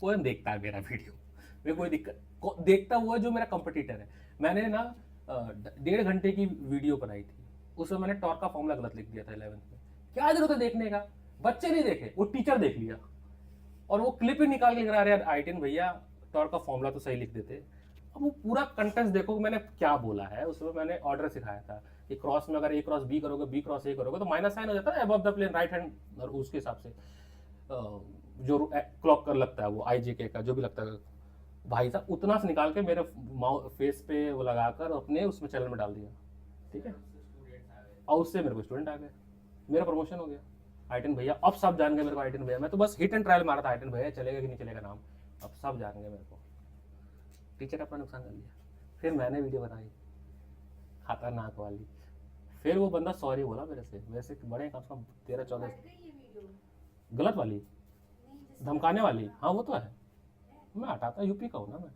कोई देखता है मेरा वीडियो, मेरे कोई दिक्कत, देखता हुआ जो मेरा कंपटीटर है। मैंने ना 1.5 घंटे की वीडियो बनाई थी, उसमें मैंने टॉर्क का फॉर्मूला गलत लिख दिया था 11th में। क्या जरूरत है देखने का, बच्चे नहीं देखे, वो टीचर देख लिया और वो क्लिप ही निकाल के लिख रहा है आईटीन भैया टॉर्क का फॉर्मूला तो सही लिख देते। अब वो पूरा कंटेंट देखो मैंने क्या बोला है उसमें, मैंने ऑर्डर सिखाया था कि क्रॉस में अगर ए क्रॉस बी करोगे, बी क्रॉस ए करोगे तो माइनस साइन हो जाता है above the plane right hand, और उसके हिसाब से जो क्लॉक कर लगता है वो IJK का जो भी लगता है भाई साहब, उतना से निकाल के मेरे फेस पे वो लगाकर अपने उसमें चैनल में डाल दिया। ठीक है, और उससे मेरे को स्टूडेंट आ गए, मेरा प्रमोशन हो गया। आईटीन भैया, अब सब जान गए मेरे को आईटीन भैया। मैं तो बस हिट एंड ट्रायल मारा था, आईटीन भैया चलेगा कि नहीं चलेगा नाम, अब सब जान गए मेरे को। टीचर अपना नुकसान कर लिया। फिर मैंने वीडियो बनाई खतरनाक वाली, फिर वो बंदा सॉरी बोला मेरे से, वैसे बड़े कम से कम 13-14 गलत वाली धमकाने वाली। हाँ वो तो है, मैं हटाता, यूपी का हूँ ना मैं,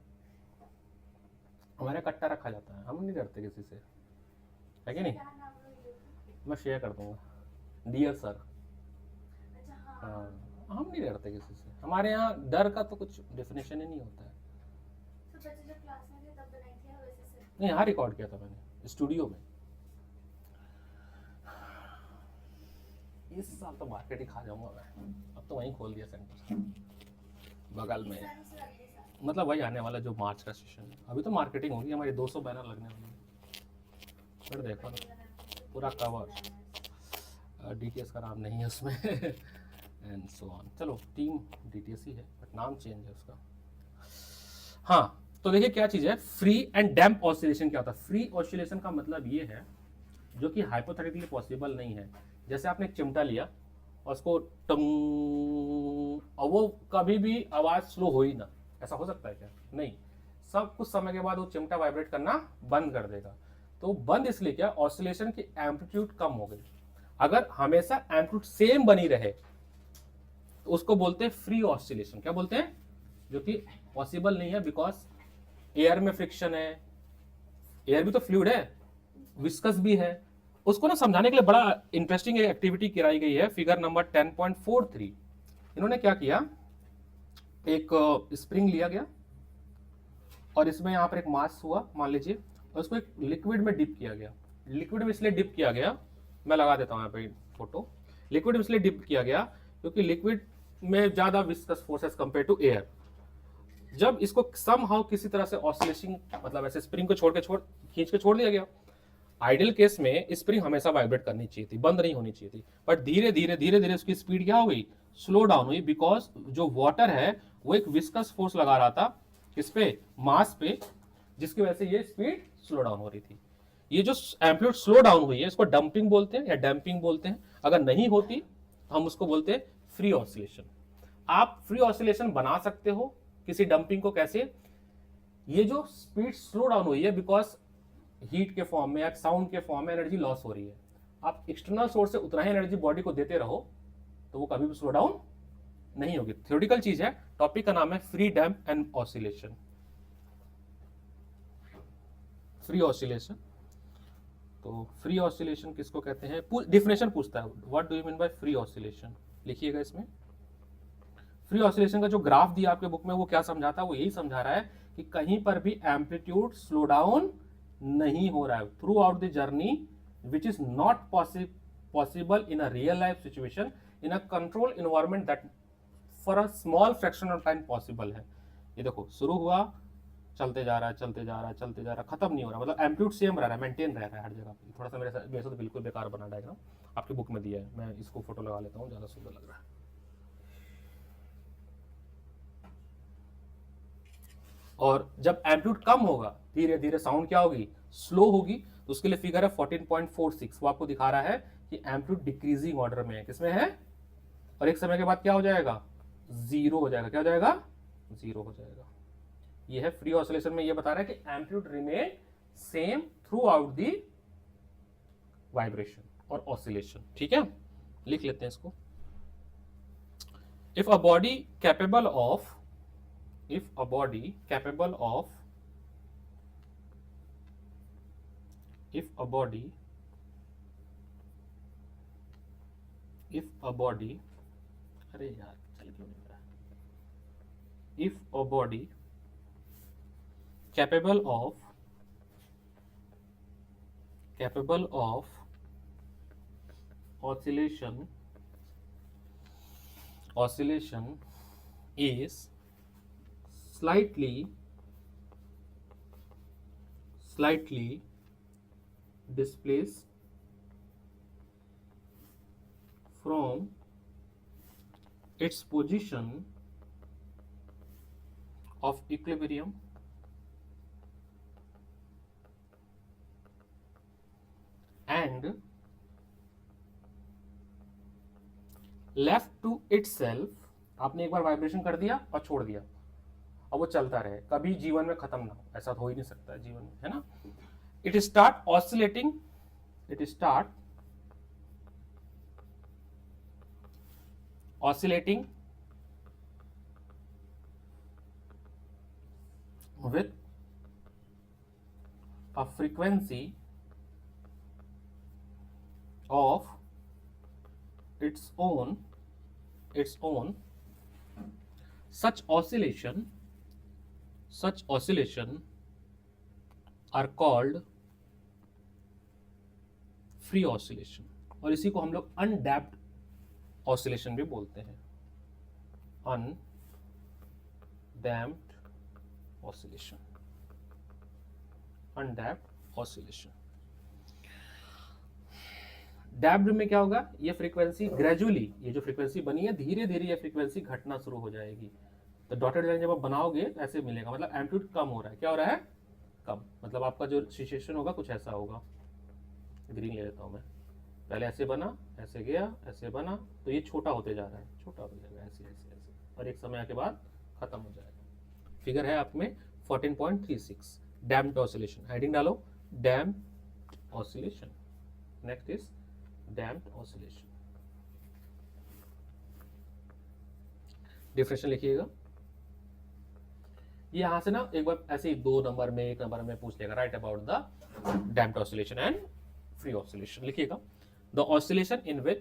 हमारे कट्टा रखा जाता है, हम नहीं डरते किसी से, है कि नहीं। मैं शेयर कर दूंगा, डियर सर। हाँ हम नहीं डरते किसी से, हमारे यहाँ डर का तो कुछ डेफिनेशन ही नहीं होता है। नहीं यहाँ रिकॉर्ड किया था मैंने स्टूडियो में। इस साल तो मार्केट ही खा जाऊंगा मैं, अब तो वहीं खोल दिया सेंटर बगल में, मतलब वही आने वाला जो मार्च का सेशन है। अभी तो मार्केटिंग होगी हमारी, 200 बैनर लगने वाले हैं। फिर देखो ना, पूरा कवर, डीटीएस का नाम नहीं है उसमें एंड सो ऑन। चलो टीम डीटीएस ही है बट नाम चेंज है उसका। हाँ, तो देखिए क्या चीज है, फ्री एंड डैम्प ऑसिलेशन क्या होता है। फ्री ऑसिलेशन का मतलब ये है जो कि हाइपोथेटिकली पॉसिबल नहीं है। जैसे आपने एक चिमटा लिया और उसको टंग, और वो कभी भी आवाज स्लो हो ही ना, ऐसा हो सकता है क्या? नहीं, सब कुछ समय के बाद वो चिमटा वाइब्रेट करना बंद कर देगा। तो बंद इसलिए क्या, ऑसिलेशन की एम्पलीट्यूड कम हो गई। अगर हमेशा एम्पलीट्यूड सेम बनी रहे तो उसको बोलते हैं फ्री ऑसिलेशन। क्या बोलते हैं? जो कि पॉसिबल नहीं है, बिकॉज एयर में फ्रिक्शन है, एयर भी तो फ्लूइड है, विस्कस भी है। उसको ना समझाने के लिए बड़ा इंटरेस्टिंग एक्टिविटी कराई गई है। फिगर नंबर 10.43 इन्होंने क्या किया, एक स्प्रिंग लिया गया और इसमें यहाँ पर एक मास हुआ मान लीजिए, और उसको एक लिक्विड में डिप किया गया। लिक्विड में इसलिए डिप किया गया, मैं लगा देता हूँ यहाँ पे फोटो। लिक्विड में इसलिए डिप किया गया क्योंकि लिक्विड में ज्यादा viscous force as compare to air. जब इसको समहाउ किसी तरह से ऑसिलेशन, मतलब ऐसे स्प्रिंग को खींच के छोड़ दिया गया। आइडियल केस में स्प्रिंग हमेशा वाइब्रेट करनी चाहिए थी, बंद नहीं होनी चाहिए थी, बट धीरे धीरे उसकी स्पीड क्या हो गई, स्लो डाउन हुई, बिकॉज जो वाटर है वो एक विस्कस फोर्स लगा रहा था किस पे, मास पे, जिसकी वजह से ये स्पीड स्लो डाउन हो रही थी। ये जो एम्पलीट्यूड स्लो डाउन हुई है इसको डंपिंग बोलते हैं या डैम्पिंग बोलते हैं। अगर नहीं होती हम उसको बोलते हैं फ्री ऑसिलेशन। आप फ्री ऑसिलेशन बना सकते हो किसी डंपिंग को कैसे, ये जो स्पीड स्लो डाउन हुई है बिकॉज हीट के फॉर्म में या साउंड के फॉर्म में एनर्जी लॉस हो रही है। आप एक्सटर्नल सोर्स से उतना ही एनर्जी बॉडी को देते रहो तो वो कभी भी स्लो डाउन नहीं होगी। थ्योरेटिकल चीज है, टॉपिक का नाम है free damp and oscillation. Free oscillation, तो फ्री ऑसिलेशन किसको कहते हैं, डिफिनेशन पूछता है, what do you mean by free oscillation, लिखिएगा इसमें। फ्री ऑसिलेशन का जो ग्राफ दिया आपके बुक में वो क्या समझाता है, वो यही समझा रहा है कि कहीं पर भी एम्पलीट्यूड स्लो डाउन नहीं हो रहा है through out the journey, which is not possible in a real life situation in a control environment that for a small fraction of time possible है। ये देखो शुरू हुआ, चलते जा रहा है, खत्म नहीं हो रहा, मतलब एम्पलीट्यूड सेम रह रहा है, मेंटेन रह रहा है हर जगह पे। थोड़ा सा मेरे से तो बिल्कुल बेकार बना डायग्राम, आपकी बुक में दिया है, मैं इसको फोटो लगा लेता हूँ, ज्यादा सुंदर लग रहा है। और जब एम्पलीट्यूड कम होगा धीरे धीरे साउंड क्या होगी, स्लो होगी। तो उसके लिए फिगर है 14.46, वो आपको दिखा रहा है कि एम्पलीट्यूड डिक्रीजिंग ऑर्डर में है, किसमें है, और एक समय के बाद क्या हो जाएगा, जीरो हो जाएगा। क्या हो जाएगा, जीरो हो जाएगा। ये है फ्री ऑसिलेशन में, ये बता रहा है कि amplitude remain same through out the vibration और ऑसिलेशन। ठीक है, लिख लेते हैं इसको। If a body capable of if a body capable of if a body अरे यार चल क्यों नहीं रहा, if a body capable of oscillation is slightly displaced from its position of equilibrium and left to itself, आपने एक बार vibration कर दिया और छोड़ दिया, अब वो चलता रहे, कभी जीवन में खत्म ना हो, ऐसा हो ही नहीं सकता है जीवन में, है ना। It start oscillating with a frequency of its own. Such oscillation are called free oscillation, और इसी को हम लोग अनडैम्प्ड ऑसिलेशन भी बोलते हैं, अनडैम्प्ड ऑसिलेशन। डैम्प्ड में क्या होगा, ये फ्रीक्वेंसी ग्रेजुअली, ये जो फ्रीक्वेंसी बनी है धीरे धीरे ये फ्रीक्वेंसी घटना शुरू हो जाएगी। तो डॉटेड लाइन जब आप बनाओगे ऐसे मिलेगा, मतलब एम्पलीट्यूड कम हो रहा है। क्या हो रहा है, कम, मतलब आपका जो सिचुएशन होगा कुछ ऐसा होगा। ग्रीन ले लेता हूँ मैं, पहले ऐसे बना, ऐसे गया, ऐसे बना, तो ये छोटा होते जा रहा है, छोटा हो जाएगा ऐसे ऐसे ऐसे, और एक समय के बाद खत्म हो जाएगा। फिगर है आप में 14.36 डैम्प्ड ऑसिलेशन। हेडिंग डालो damped oscillation. Next is damped oscillation. Differential लिखिएगा। ये यहां से ना एक बार ऐसे ही 2 नंबर में 1 नंबर में पूछ लेगा, write about the damped oscillation and free oscillation. लिखिएगा the oscillation in which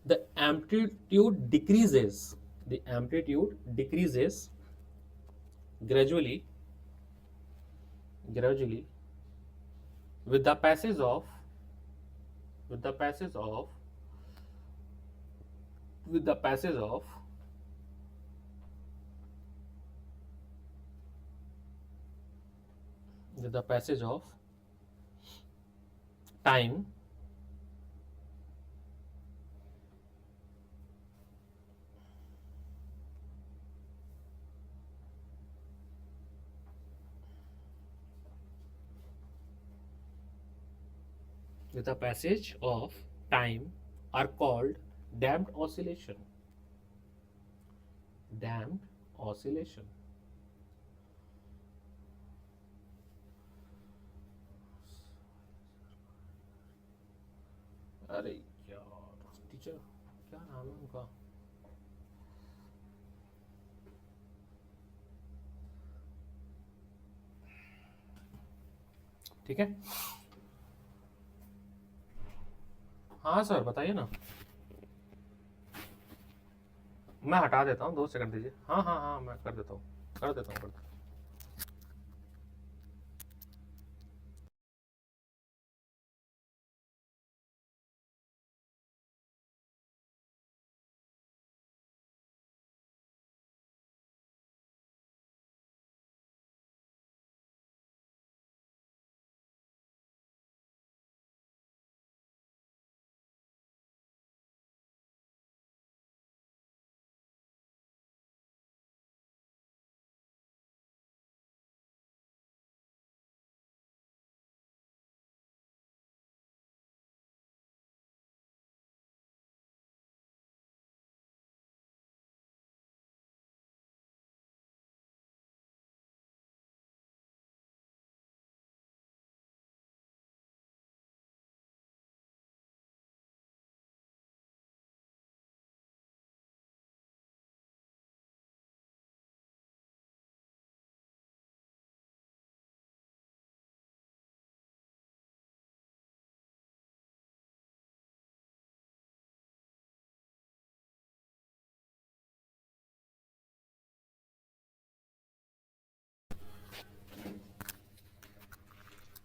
the amplitude decreases gradually with the passage of time are called damped oscillation. अरे यार टीचर क्या नाम है उनका, ठीक है। हाँ सर बताइए ना, मैं हटा देता हूँ, 2 सेकंड दीजिए। हाँ हाँ हाँ मैं कर देता हूँ।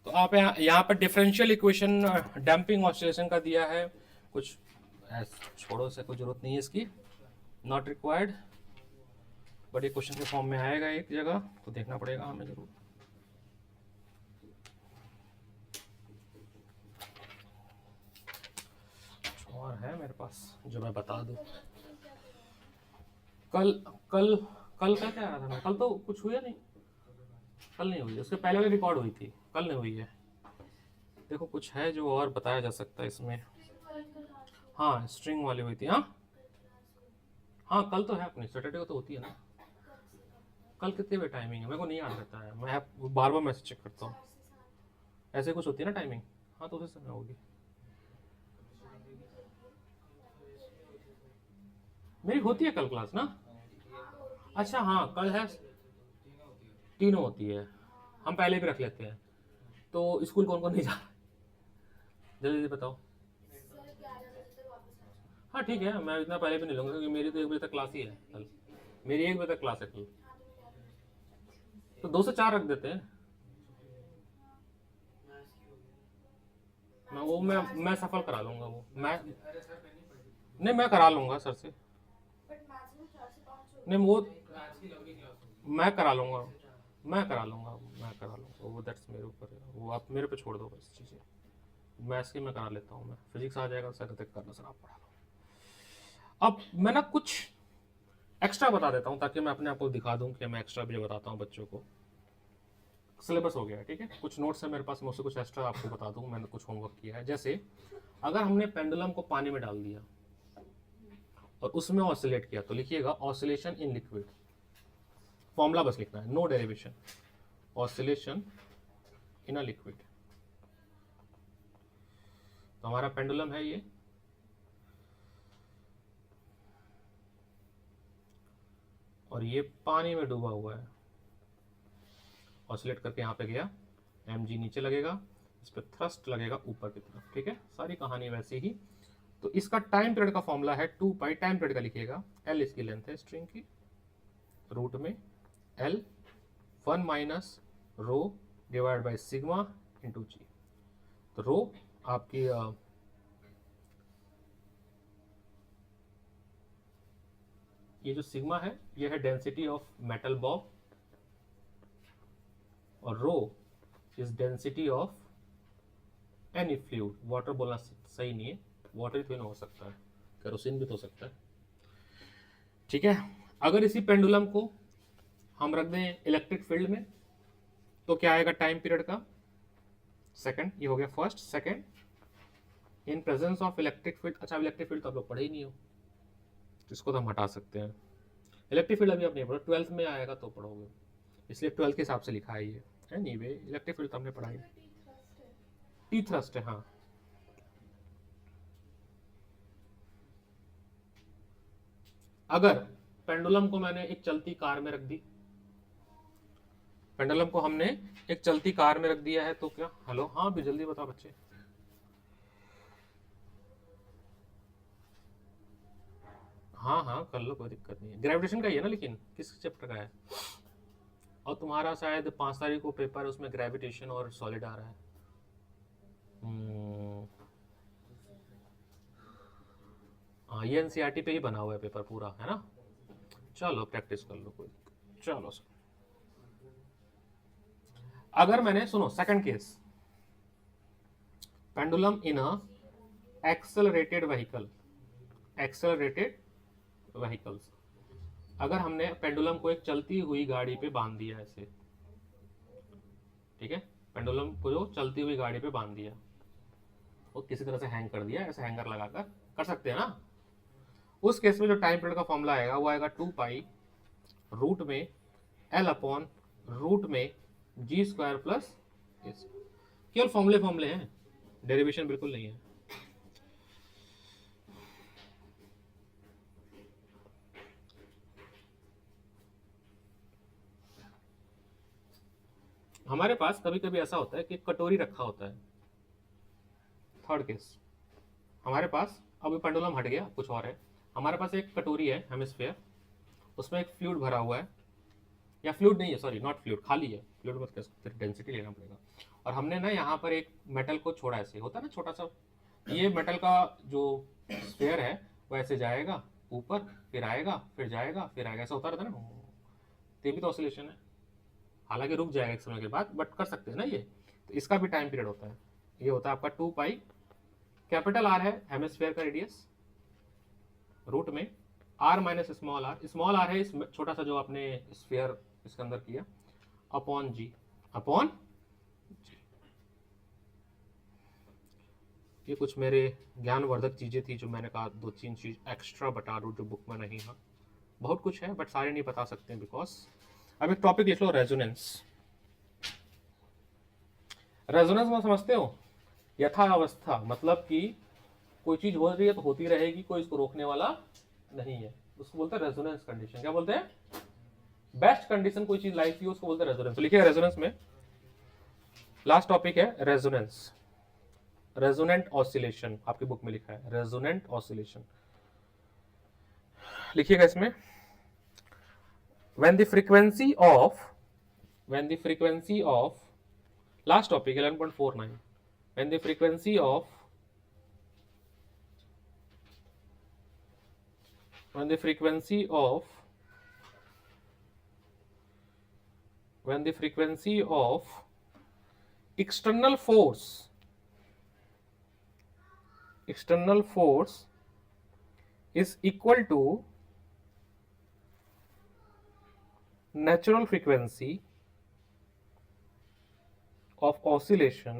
तो आप यहाँ पर डिफरेंशियल इक्वेशन डैम्पिंग ऑसिलेशन का दिया है, कुछ छोड़ो से कोई जरूरत नहीं है इसकी, नॉट रिक्वायर्ड, बट ये क्वेश्चन के फॉर्म में आएगा एक जगह, तो देखना पड़ेगा हमें जरूर। और है मेरे पास जो मैं बता दूं। कल कल कल क्या क्या रहा था मैं, कल तो कुछ हुआ नहीं, कल नहीं हुई, उसके पहले वाली रिकॉर्ड हुई थी, कल नहीं हुई है। देखो कुछ है जो और बताया जा सकता है इसमें। हाँ स्ट्रिंग वाली हुई थी। हाँ हाँ कल तो है अपनी, सैटरडे को तो होती है ना। कल कितने बजे टाइमिंग है मेरे को नहीं याद रहता है, मैं बार बार मैसेज चेक करता हूँ। ऐसे कुछ होती है ना टाइमिंग, हाँ तो उसी समय होगी। मेरी होती है कल क्लास ना। अच्छा हाँ कल है, तीनों होती है, हम पहले भी रख लेते हैं। तो स्कूल कौन कौन नहीं जा रहा, जल्दी जल्दी बताओ। हाँ ठीक है, मैं इतना पहले भी नहीं लूँगा क्योंकि मेरी तो 1 बजे तक क्लास ही है कल, मेरी 1 बजे तक क्लास है कल, तो 2 से 4 रख देते हैं। मैं सफल करा लूँगा वो, मैं करा लूँगा सर से। नहीं वो मैं करा लूंगा मैं करा लूंगा वो दैट्स मेरे ऊपर है, वो आप मेरे पे छोड़ दो बस चीज़ें। मैथ्स की मैं करा लेता हूँ, मैं फिजिक्स आ जाएगा सर तक करना, सर आप पढ़ा लो। अब मैं ना कुछ एक्स्ट्रा बता देता हूँ ताकि मैं अपने आप को दिखा दूँ कि मैं एक्स्ट्रा भी बताता हूँ बच्चों को। सिलेबस हो गया है, ठीक है, कुछ नोट्स है मेरे पास, मैं उससे कुछ एक्स्ट्रा आपको बता दूँ, मैंने कुछ होमवर्क किया है। जैसे अगर हमने पेंडुलम को पानी में डाल दिया और उसमें ऑसिलेट किया तो लिखिएगा ऑसिलेशन इन लिक्विड, फॉर्मूला बस लिखना है, no derivation, oscillation in a liquid. तो हमारा पेंडुलम है ये, और ये पानी में डूबा हुआ है, ऑसिलेट करके यहाँ पे गया, mg नीचे लगेगा, इस पर थ्रस्ट लगेगा ऊपर की तरफ, ठीक है, सारी कहानी वैसी ही। तो इसका टाइम पीरियड का फॉर्मूला है 2 पाई, टाइम पीरियड का लिखिएगा, l इसकी लेंथ है स्ट्रिंग की, रूट में l 1 minus rho divide by sigma into g. तो रो आपकी ये जो सिग्मा है ये है डेंसिटी ऑफ मेटल बॉब, और rho is density of any fluid. Water बोलना सही नहीं है, वाटर ही तो हो सकता है, केरोसिन भी तो हो सकता है, ठीक है। अगर इसी पेंडुलम को हम रख दें इलेक्ट्रिक फील्ड में तो क्या आएगा टाइम पीरियड का, सेकंड, ये हो गया first. Second, in presence of electric field, अच्छा इलेक्ट्रिक फील्ड तो आप लोग पढ़े ही नहीं हो, इसको तो हम हटा सकते हैं। इलेक्ट्रिक फील्ड अभी आप नहीं पढ़ो, 12th में आएगा तो पढ़ोगे, इसलिए 12th के हिसाब से लिखा है ये, है नहीं वे इलेक्ट्रिक फील्ड तो हमने पढ़ा है, टी थ्रस्ट है, हाँ। अगर पेंडुलम को मैंने एक चलती कार में रख दी, पेंडुलम को हमने एक चलती कार में रख दिया है तो क्या, हेलो, हाँ भी जल्दी बताओ बच्चे, हाँ हाँ कर लो, कोई दिक्कत नहीं है। ग्रेविटेशन का ही है ना, लेकिन किस चैप्टर का है, और तुम्हारा शायद 5 तारीख को पेपर है, उसमें ग्रेविटेशन और सॉलिड आ रहा है। हाँ ये एनसीईआरटी पे ही बना हुआ है पेपर पूरा, है ना, चलो प्रैक्टिस कर लो, कोई चलो सर। अगर मैंने, सुनो second case, pendulum in a accelerated vehicle, accelerated vehicles, अगर हमने पेंडुलम को एक चलती हुई गाड़ी पे बांध दिया ऐसे, ठीक है, पेंडुलम को जो चलती हुई गाड़ी पे बांध दिया, वो किसी तरह से हैंग कर दिया, ऐसे हैंगर लगाकर कर सकते हैं ना, उस केस में जो टाइम पीरियड का फॉर्मूला आएगा वो आएगा 2 पाई रूट में l अपॉन रूट में जी स्क्वायर प्लस एस। केवल फॉर्मूले हैं, डेरिवेशन बिल्कुल नहीं है। हमारे पास कभी कभी ऐसा होता है कि कटोरी रखा होता है, थर्ड केस, हमारे पास अभी पेंडुलम हट गया, कुछ और है, हमारे पास एक कटोरी है हेमिस्फीयर, उसमें एक फ्लूइड भरा हुआ है, या फ्लूइड नहीं है, सॉरी नॉट फ्लूइड, खाली है, फ्लूइड मत, फिर डेंसिटी लेना पड़ेगा, और हमने ना यहाँ पर एक मेटल को छोड़ा, ऐसे होता है ना छोटा सा, ये मेटल का जो स्फीयर है वो ऐसे जाएगा ऊपर, फिर आएगा, फिर जाएगा, फिर आएगा, ऐसा होता रहता है ना, तो ये भी तो ऑसिलेशन है, हालांकि रुक जाएगा एक समय के बाद, बट कर सकते हैं ना ये, तो इसका भी टाइम पीरियड होता है, ये होता है आपका 2 पाई, कैपिटल आर है हेमिस्फीयर का रेडियस, रूट में आर माइनस स्मॉल आर है इस छोटा सा जो आपने स्फीयर इसके अंदर किया, अपॉन जी, अपॉन जी। ये कुछ मेरे ज्ञानवर्धक चीजें थी जो मैंने कहा 2-3 चीज एक्स्ट्रा बता दूं जो बुक में नहीं है, बहुत कुछ है बट सारे नहीं बता सकते बिकॉज। अब एक टॉपिक लिख लो, रेजोनेंस। रेजोनेंस में समझते हो, यथावस्था, मतलब कि कोई चीज हो रही है तो होती रहेगी, कोई इसको रोकने वाला नहीं है, उसको बोलते हैं रेजोनेंस कंडीशन। क्या बोलते हैं, बेस्ट कंडीशन कोई चीज लाइफ की उसको बोलते हैं रेजोनेंस। तो लिखिए रेजोनेंस में लास्ट टॉपिक है रेजोनेंस, रेजोनेंट ऑसिलेशन, आपकी बुक में लिखा है रेजोनेंट ऑसिलेशन, लिखिएगा इसमें, when the frequency of last topic 11.49, when the frequency of when the frequency of external force is equal to natural frequency of oscillation,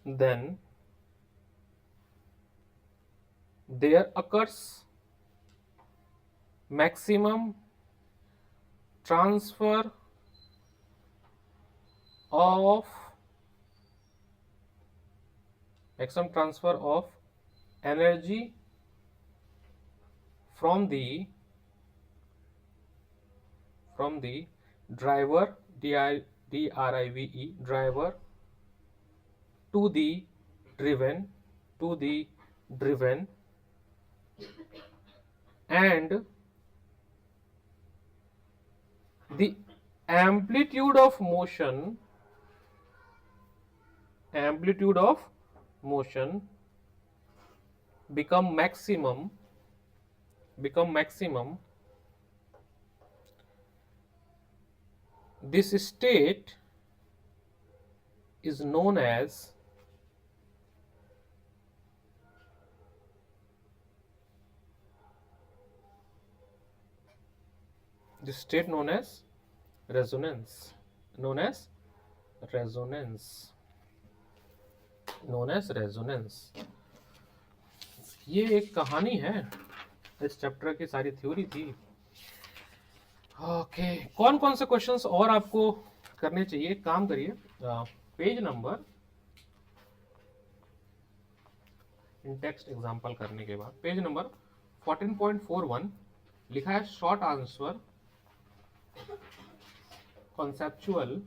then there occurs maximum transfer of energy from the driver, drive driver to the driven and the amplitude of motion become maximum. This state is known as resonance. ये एक कहानी है, इस chapter की सारी theory थी। Okay, कौन कौन से क्वेश्चंस और आपको करने चाहिए? काम करिए, page number in text example करने के बाद पेज नंबर 14.41 लिखा है शॉर्ट आंसर कॉन्सेप्चुअल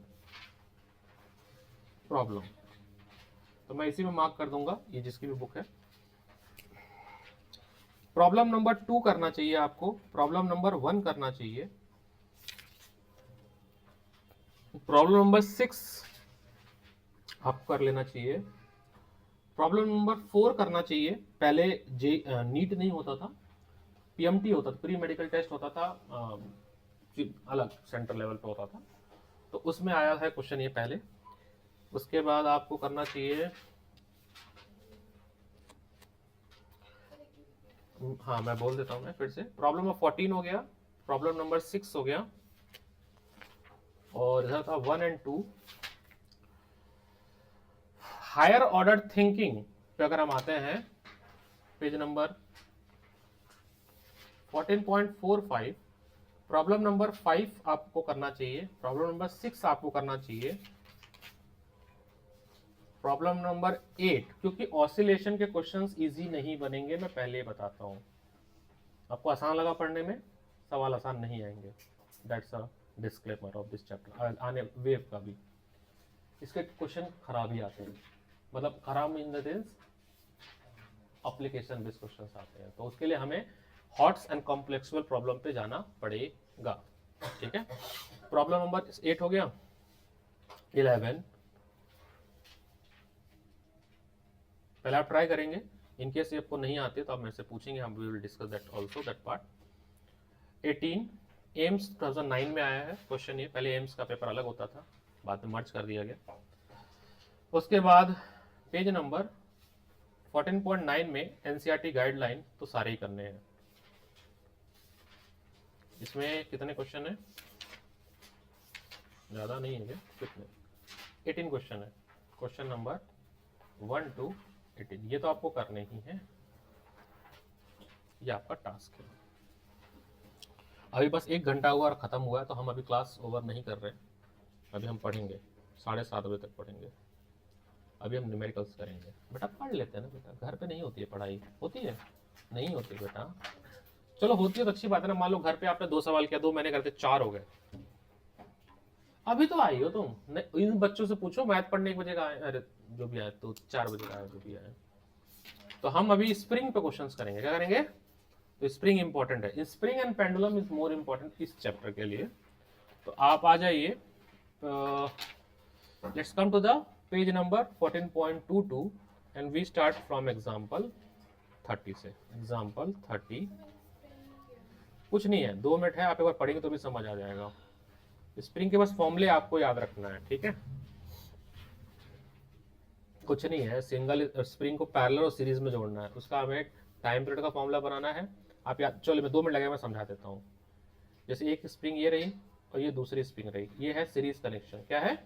प्रॉब्लम, तो मैं इसी में मार्क कर दूंगा, ये जिसकी भी बुक है। प्रॉब्लम नंबर 2 करना चाहिए आपको, प्रॉब्लम नंबर 1 करना चाहिए, प्रॉब्लम नंबर 6 आपको कर लेना चाहिए, प्रॉब्लम नंबर 4 करना चाहिए। पहले नीट नहीं होता था, पीएमटी होता था, प्री मेडिकल टेस्ट होता था, अलग सेंटर लेवल पे होता था, तो उसमें आया है क्वेश्चन ये पहले। उसके बाद आपको करना चाहिए, हाँ मैं बोल देता हूँ मैं फिर से, प्रॉब्लम नंबर 14 हो गया, प्रॉब्लम नंबर 6 हो गया, और इधर था 1 और 2। हायर ऑर्डर थिंकिंग पे अगर हम आते हैं, पेज नंबर 14.45, प्रॉब्लम नंबर 5 आपको करना चाहिए, प्रॉब्लम नंबर 6 आपको करना चाहिए, प्रॉब्लम नंबर 8, क्योंकि ऑसिलेशन के क्वेश्चंस इजी नहीं बनेंगे, मैं पहले ही बताता हूं। आपको आसान लगा पढ़ने में, सवाल आसान नहीं आएंगे, that's a disclaimer of this chapter. आने वेव का भी इसके क्वेश्चन खराब ही आते हैं, मतलब खराब in the sense application based questions आते हैं, तो उसके लिए हमें हॉट्स एंड कॉम्प्लेक्सुअल प्रॉब्लम पे जाना पड़ेगा। ठीक है, प्रॉब्लम नंबर 8 हो गया। 11 पहले आप ट्राई करेंगे, इन केस ये आपको नहीं आते तो आप मेरे से पूछेंगे, हम we will discuss that also, that part. 18 AIIMS 2009 में आया है क्वेश्चन, ये पहले एम्स का पेपर अलग होता था, बाद में मर्ज कर दिया गया। उसके बाद पेज नंबर 14.9 में एनसीईआरटी गाइडलाइन तो सारे ही करने हैं। इसमें कितने क्वेश्चन है? ज्यादा नहीं है, कितने? 18 क्वेश्चन है, क्वेश्चन नंबर 1 to 18, ये तो आपको करने ही है, ये आपका टास्क है। अभी बस 1 घंटा हुआ और खत्म हुआ है, तो हम अभी क्लास ओवर नहीं कर रहे, अभी हम पढ़ेंगे 7:30 बजे तक पढ़ेंगे। अभी हम न्यूमेरिकल्स करेंगे। बेटा पढ़ लेते हैं ना बेटा, घर पे नहीं होती है पढ़ाई, होती है? नहीं होती बेटा, चलो होती है तो अच्छी बात है ना। मान लो घर पे आपने 2 सवाल किया, 2 मैंने करते 4 हो गए, अभी तो आई हो तुम। इन बच्चों से पूछो मैथ पढ़ने 1 बजे का आए, अरे जो भी आए तो 4 बजे का आए, जो भी आए। तो हम अभी स्प्रिंग पे क्वेश्चंस करेंगे, क्या करेंगे? तो स्प्रिंग इंपॉर्टेंट है, spring and pendulum is more important इस चैप्टर के लिए। तो आप आ जाइए, let's come to the page number 14.22 and we start from example 30 से। एग्जाम्पल 30, कुछ नहीं है, 2 मिनट है, आप एक बार पढ़ेंगे तो भी समझ आ जाएगा। स्प्रिंग के बस फॉर्मूले आपको याद रखना है, ठीक है। कुछ नहीं है, सिंगल स्प्रिंग को पैरेलल और सीरीज में जोड़ना है, उसका हमें टाइम पीरियड का फॉर्मूला बनाना है। आप याद, चलो मैं 2 मिनट लगेगा, मैं समझा देता हूँ। जैसे एक स्प्रिंग ये रही और ये दूसरी स्प्रिंग रही, ये है सीरीज कनेक्शन। क्या है?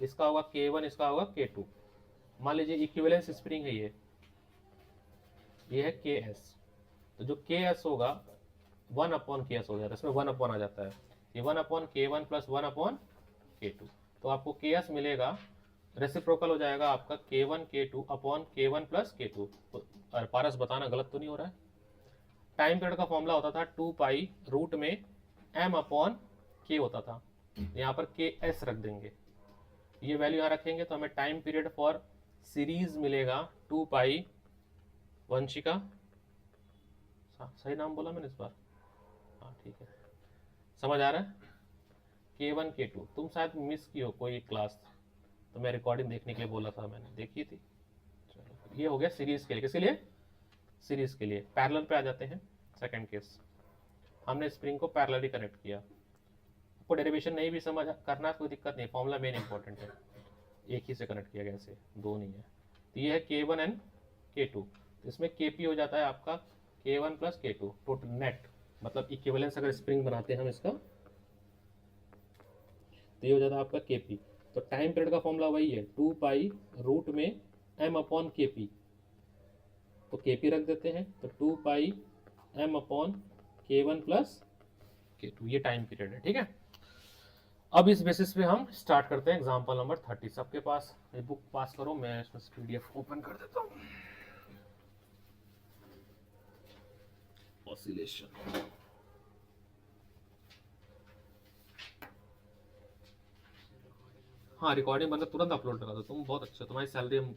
इसका होगा K1, इसका होगा K2। मान लीजिए इक्विवेलेंस स्प्रिंग है ये है KS। तो जो KS होगा 1/KS हो जाता है, इसमें 1 आ जाता है, ये 1/K1 प्लस 1/K2। तो आपको KS मिलेगा, रेसिप्रोकल हो जाएगा आपका K1 K2 upon K1 plus K2। और पारस बताना गलत तो नहीं हो रहा है। टाइम पीरियड का फॉर्मूला होता था 2 पाई रूट में M/K होता था, यहाँ पर KS रख देंगे, ये वैल्यू यहाँ रखेंगे तो हमें टाइम पीरियड फॉर सीरीज मिलेगा 2 पाई। वंशिका सही नाम बोला मैंने इस बार? हाँ ठीक है, समझ आ रहा है। K1 K2 तुम शायद मिस की हो कोई क्लास, तो मैं रिकॉर्डिंग देखने के लिए बोला था, मैंने देखी थी। चलो ये हो गया सीरीज के लिए। किसके लिए? सीरीज के लिए। पैरेलल पे आ जाते हैं, सेकंड केस। हमने स्प्रिंग को पैरेलली कनेक्ट किया, आपको डेरिवेशन नहीं भी समझ करना कोई दिक्कत नहीं, फॉर्मूला मेन इंपॉर्टेंट है। एक ही से कनेक्ट किया गया, ऐसे दो नहीं है। तो ये है K1 एंड K2, तो इसमें KP हो जाता है आपका K1 plus K2 total net, मतलब इक्विवेलेंस अगर स्प्रिंग बनाते हैं हम इसका, तो ये हो जाता है आपका KP। तो टाइम पीरियड का फॉर्मूला वही है 2 पाई रूट में M/KP, तो KP रख देते हैं, तो 2 पाई M/K1 प्लस K2, ये टाइम पीरियड है, ठीक है। अब इस बेसिस पे हम स्टार्ट करते हैं एग्जांपल नंबर 30। सबके पास ये बुक पास करो, मैं इसमें PDF ओपन कर देता हूँ। ऑसिलेशन, हाँ रिकॉर्डिंग बनकर तुरंत अपलोड करा दो, तुम बहुत अच्छे, तुम्हारी सैलरी हम